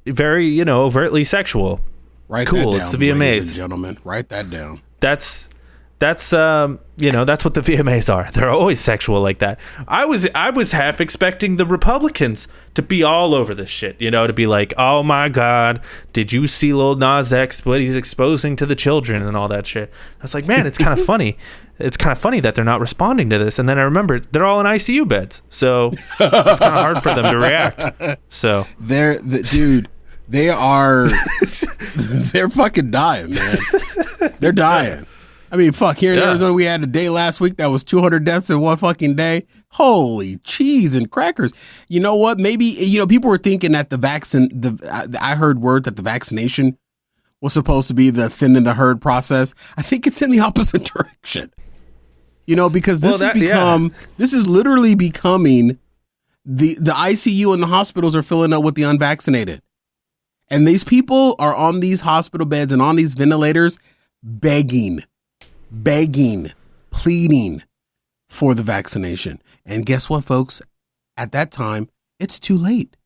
very, overtly sexual. Write cool. That down, it's the VMAs, ladies and gentlemen. Write that down. That's that's what the VMAs are. They're always sexual like that. I was half expecting the Republicans to be all over this shit, to be like, oh my God, did you see Lil Nas X, what he's exposing to the children and all that shit? I was like, man, it's kind of funny. It's kind of funny that they're not responding to this. And then I remembered they're all in ICU beds, so it's kind of hard for them to react. So they are they're fucking dying, man. They're dying. I mean, fuck, here in Arizona, we had a day last week that was 200 deaths in one fucking day. Holy cheese and crackers. You know what? Maybe, people were thinking that I heard word that the vaccination was supposed to be the thinning the herd process. I think it's in the opposite direction. Because this is literally becoming the ICU and the hospitals are filling up with the unvaccinated. And these people are on these hospital beds and on these ventilators begging, pleading for the vaccination. And guess what, folks? At that time, it's too late.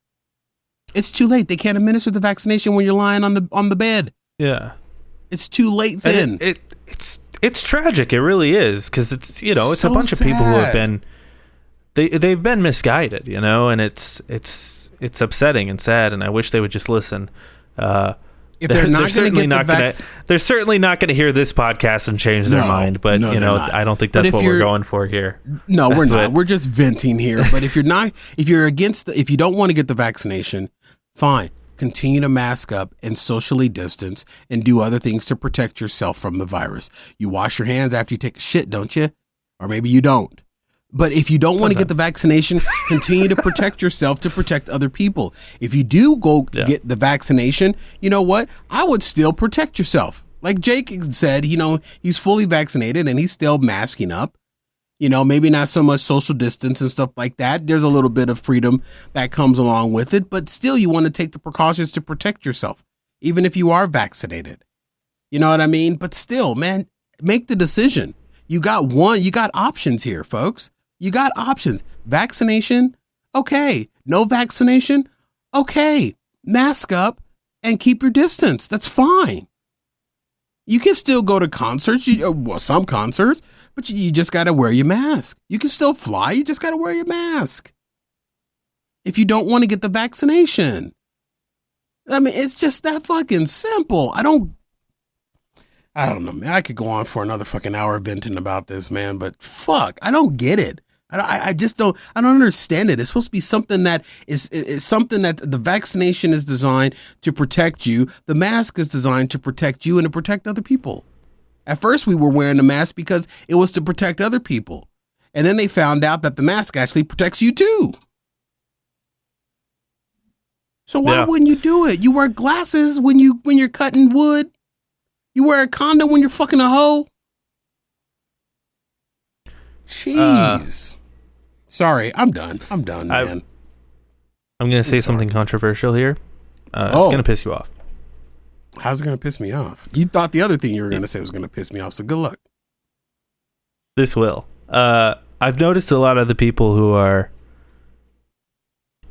It's too late. They can't administer the vaccination when you're lying on the bed. Yeah. It's too late then. It's tragic. It really is, because it's it's so a bunch of people who have been they've been misguided, and it's upsetting and sad, and I wish they would just listen. if they're not going to get the vaccine, they're certainly not going to hear this podcast and change their mind. But I don't think that's what we're going for here. No, we're not. We're just venting here. But if you don't want to get the vaccination, fine. Continue to mask up and socially distance and do other things to protect yourself from the virus. You wash your hands after you take a shit, don't you? Or maybe you don't. But if you don't want to get the vaccination, continue to protect yourself to protect other people. If you do get the vaccination, you know what? I would still protect yourself. Like Jake said, he's fully vaccinated and he's still masking up. Maybe not so much social distance and stuff like that. There's a little bit of freedom that comes along with it, but still you want to take the precautions to protect yourself, even if you are vaccinated. You know what I mean? But still, man, make the decision. You got options here, folks. You got options. Vaccination, okay. No vaccination, okay. Mask up and keep your distance. That's fine. You can still go to concerts, some concerts, but you just got to wear your mask. You can still fly, you just got to wear your mask. If you don't want to get the vaccination. I mean, it's just that fucking simple. I don't know, man. I could go on for another fucking hour venting about this, man, but fuck, I don't get it. I don't understand it. It's supposed to be something that is something that the vaccination is designed to protect you. The mask is designed to protect you and to protect other people. At first we were wearing the mask because it was to protect other people. And then they found out that the mask actually protects you too. So why wouldn't you do it? You wear glasses when you're cutting wood. You wear a condom when you're fucking a hoe. Jeez. Sorry, I'm done, man. I'm going to say something controversial here. It's going to piss you off. How's it going to piss me off? You thought the other thing you were going to say was going to piss me off, so good luck. This will. I've noticed a lot of the people who are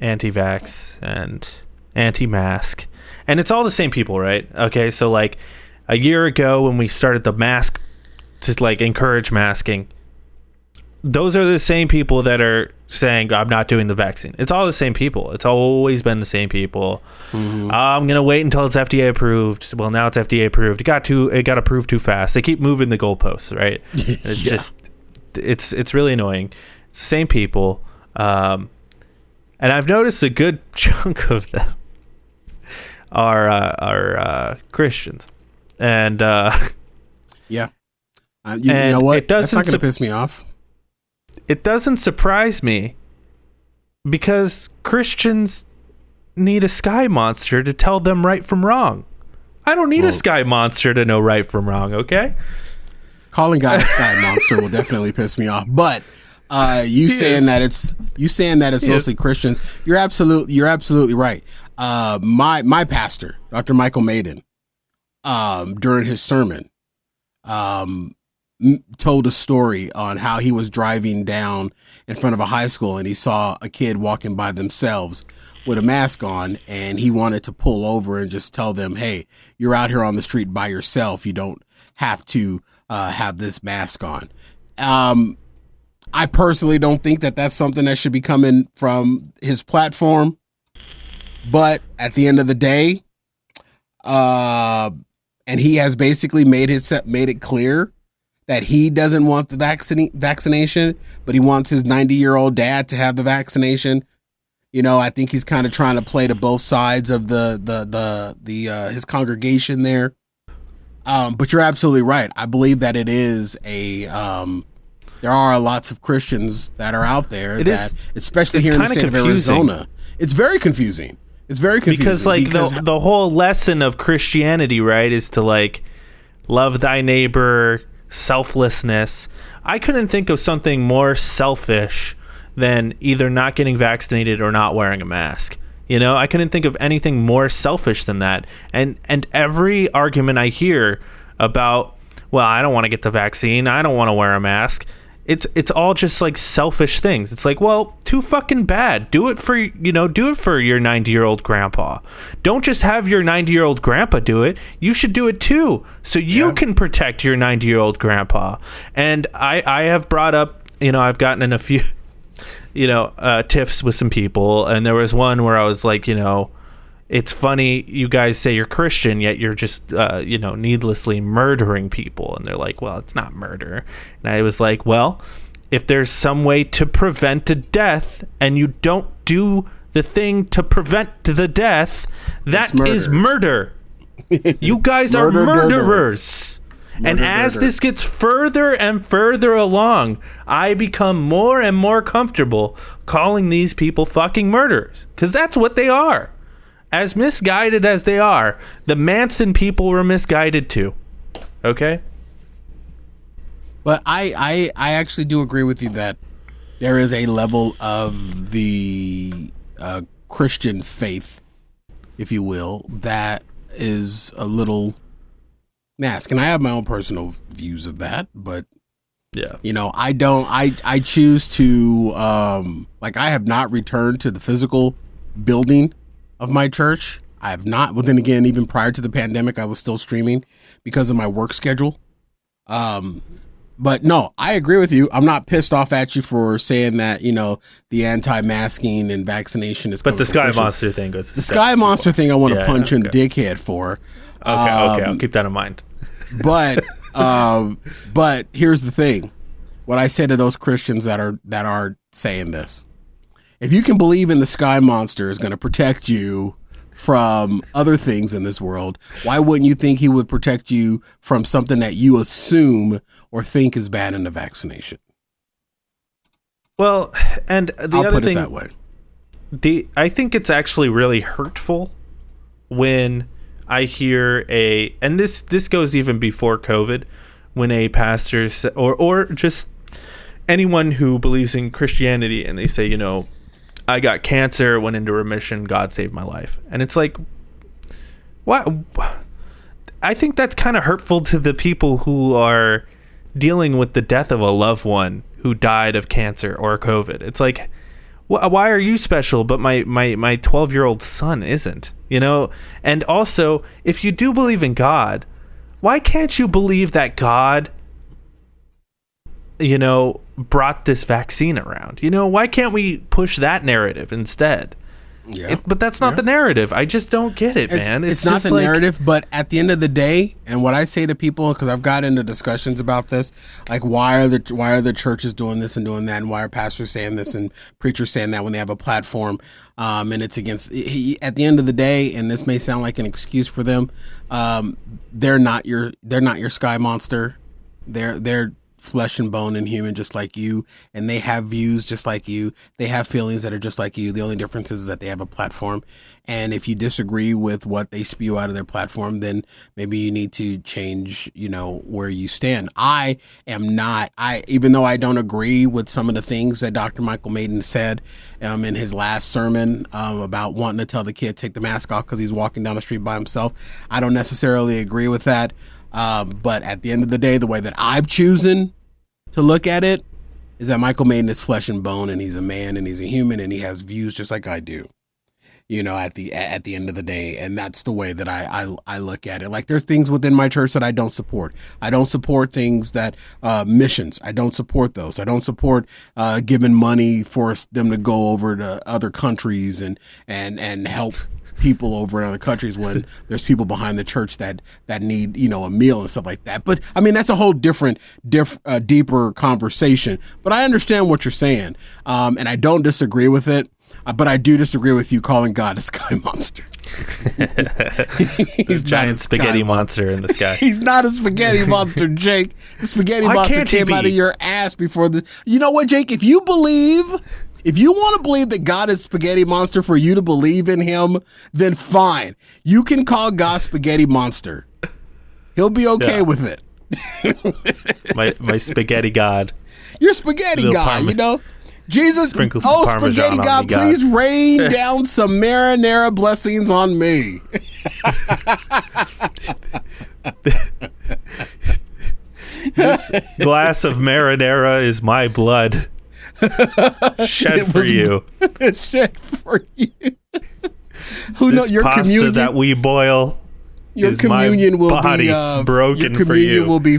anti-vax and anti-mask, and it's all the same people, right? Okay, so like a year ago when we started the mask to like encourage masking, those are the same people that are saying I'm not doing the vaccine. It's all the same people. It's always been the same people. Mm-hmm. I'm gonna wait until it's FDA approved. Well, now it's FDA approved. It got approved too fast. They keep moving the goalposts, right? It's just it's really annoying. It's the same people, and I've noticed a good chunk of them are Christians, and you know what? That's not gonna piss me off. It doesn't surprise me because Christians need a sky monster to tell them right from wrong. I don't need a sky monster to know right from wrong, okay? Calling God a sky monster will definitely piss me off. But you saying that it's mostly Christians, you're absolutely right. My pastor, Dr. Michael Maiden, during his sermon, told a story on how he was driving down in front of a high school and he saw a kid walking by themselves with a mask on, and he wanted to pull over and just tell them, hey, you're out here on the street by yourself. You don't have to have this mask on. I personally don't think that that's something that should be coming from his platform. But at the end of the day, and he has basically made it clear that he doesn't want the vaccination, but he wants his 90-year-old dad to have the vaccination. I think he's kind of trying to play to both sides of his congregation there. But you're absolutely right. I believe that it is there are lots of Christians that are out there especially here in the state of Arizona. It's very confusing. Because the whole lesson of Christianity, right, is to like love thy neighbor, selflessness. I couldn't think of something more selfish than either not getting vaccinated or not wearing a mask. I couldn't think of anything more selfish than that. And every argument I hear about, well, I don't want to get the vaccine, I don't want to wear a mask, it's all just like selfish things. It's like, well, too fucking bad. Do it for your 90-year-old grandpa. Don't just have your 90-year-old grandpa do it. You should do it too, so you can protect your 90-year-old grandpa. And I have brought up, I've gotten in a few, tiffs with some people, and there was one where I was like, it's funny you guys say you're Christian, yet you're just, needlessly murdering people. And they're like, well, it's not murder. And I was like, well, if there's some way to prevent a death and you don't do the thing to prevent the death, that is murder. You guys are murderers. And as this gets further and further along, I become more and more comfortable calling these people fucking murderers. Because that's what they are. As misguided as they are, the Manson people were misguided too. Okay? But I actually do agree with you that there is a level of the Christian faith, if you will, that is a little masked. And I have my own personal views of that, but yeah, I choose to, I have not returned to the physical building of my church. I have not. Well, then again, even prior to the pandemic, I was still streaming because of my work schedule. But no, I agree with you. I'm not pissed off at you for saying that, the anti-masking and vaccination is. But the Sky Monster thing goes. The Sky Monster thing, I want to punch you in the dickhead for. Okay, I'll keep that in mind. But here's the thing: what I say to those Christians that are saying this, if you can believe in the Sky Monster is going to protect you from other things in this world, why wouldn't you think he would protect you from something that you assume or think is bad in the vaccination? Well, and the I'll other put thing, it that way. I think it's actually really hurtful when I hear and this goes even before COVID, when a pastor or just anyone who believes in Christianity and they say, I got cancer, went into remission, God saved my life. And it's like, what? I think that's kind of hurtful to the people who are dealing with the death of a loved one who died of cancer or COVID. It's like, why are you special, but my 12-year-old son isn't? And also, if you do believe in God, why can't you believe that God brought this vaccine around? Why can't we push that narrative instead? Yeah. But that's not the narrative. I just don't get it, man. It's not the narrative, but at the end of the day, and what I say to people, because I've got into discussions about this, like why are the churches doing this and doing that, and why are pastors saying this and preachers saying that when they have a platform, and it's against. At the end of the day, and this may sound like an excuse for them, they're not your Sky Monster. They're flesh and bone and human just like you, and they have views just like you. They have feelings that are just like you. The only difference is that they have a platform, and if you disagree with what they spew out of their platform, then maybe you need to change where you stand. Even though I don't agree with some of the things that Dr. Michael Maiden said in his last sermon about wanting to tell the kid take the mask off because he's walking down the street by himself, I don't necessarily agree with that. But at the end of the day, the way that I've chosen to look at it is that Michael Maiden is flesh and bone, and he's a man, and he's a human, and he has views just like I do. At the end of the day, and that's the way that I look at it. Like, there's things within my church that I don't support. I don't support things that missions. I don't support those. I don't support giving money for them to go over to other countries and help people over in other countries when there's people behind the church that need a meal and stuff like that. But I mean, that's a whole deeper conversation. But I understand what you're saying, and I don't disagree with it. But I do disagree with you calling God a Sky Monster. He's a giant spaghetti monster in the sky. He's not a spaghetti monster, Jake. The spaghetti monster came out of your ass before the. You know what, Jake? If you want to believe that God is spaghetti monster for you to believe in him, then fine. You can call God spaghetti monster. He'll be okay with it. my spaghetti God. Your spaghetti God, Jesus, spaghetti God, please rain down some marinara blessings on me. This glass of marinara is my blood. Shed for you. Shed for you. Your pasta communion that we boil. Your communion will be broken. your communion will be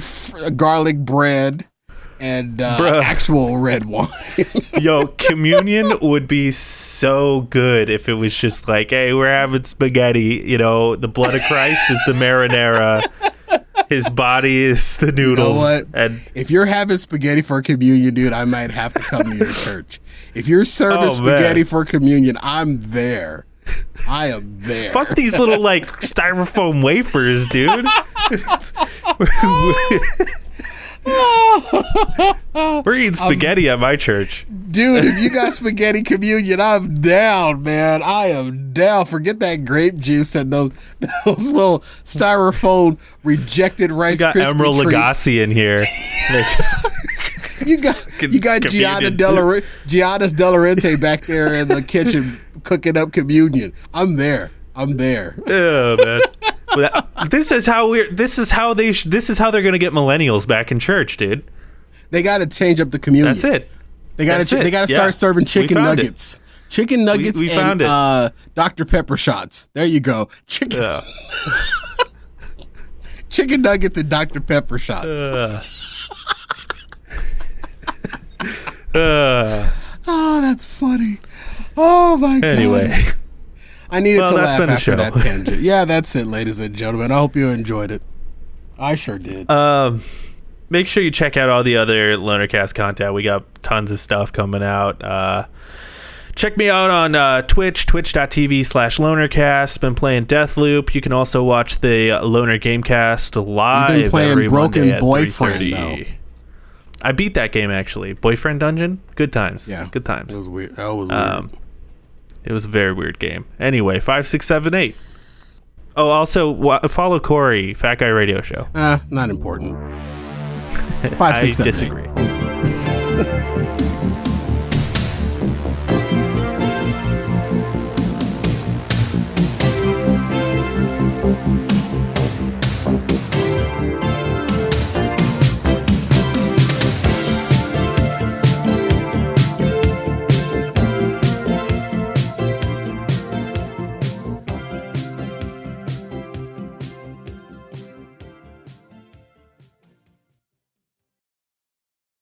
garlic bread and Bruh. actual red wine. Yo, communion would be so good if it was just like, hey, we're having spaghetti. You know, the blood of Christ is the marinara. His body is the noodles. You know what? And if you're having spaghetti for communion, dude, I might have to come to your church. If you're serving spaghetti for communion, I'm there. I am there. fuck these little like styrofoam wafers, dude. We're eating spaghetti at my church. Dude, if you got spaghetti communion, I'm down, man. I am down. Forget that grape juice and those little styrofoam rejected Rice We got Krispie Emerald treats. Lagasse in here. You got Giannis Delarente back there in the kitchen cooking up communion. I'm there. Oh man. This is how they're gonna get millennials back in church, dude. They got to change up the communion. That's it. They got to start serving chicken nuggets. Chicken nuggets we and found Dr. Pepper shots. There you go. Chicken nuggets and Dr. Pepper shots. Oh, that's funny. Oh my god. Anyway. I needed to laugh after show. that tangent. Yeah, that's it, ladies and gentlemen. I hope you enjoyed it. I sure did. Make sure you check out all the other Lonercast content. We got tons of stuff coming out. Check me out on twitch.tv/Lonercast. Been playing Deathloop. You can also watch the Loner Gamecast live. You've been playing every Broken Monday at Boyfriend, 3:30. though. I beat that game, actually. Boyfriend Dungeon? Good times. Yeah. Good times. It was weird. That was weird. It was a very weird game. Anyway, 5, 6, 7, 8. Oh, also follow Cory, Fat Guy Radio Show. Not important. 5, 6, 7, 8. I disagree.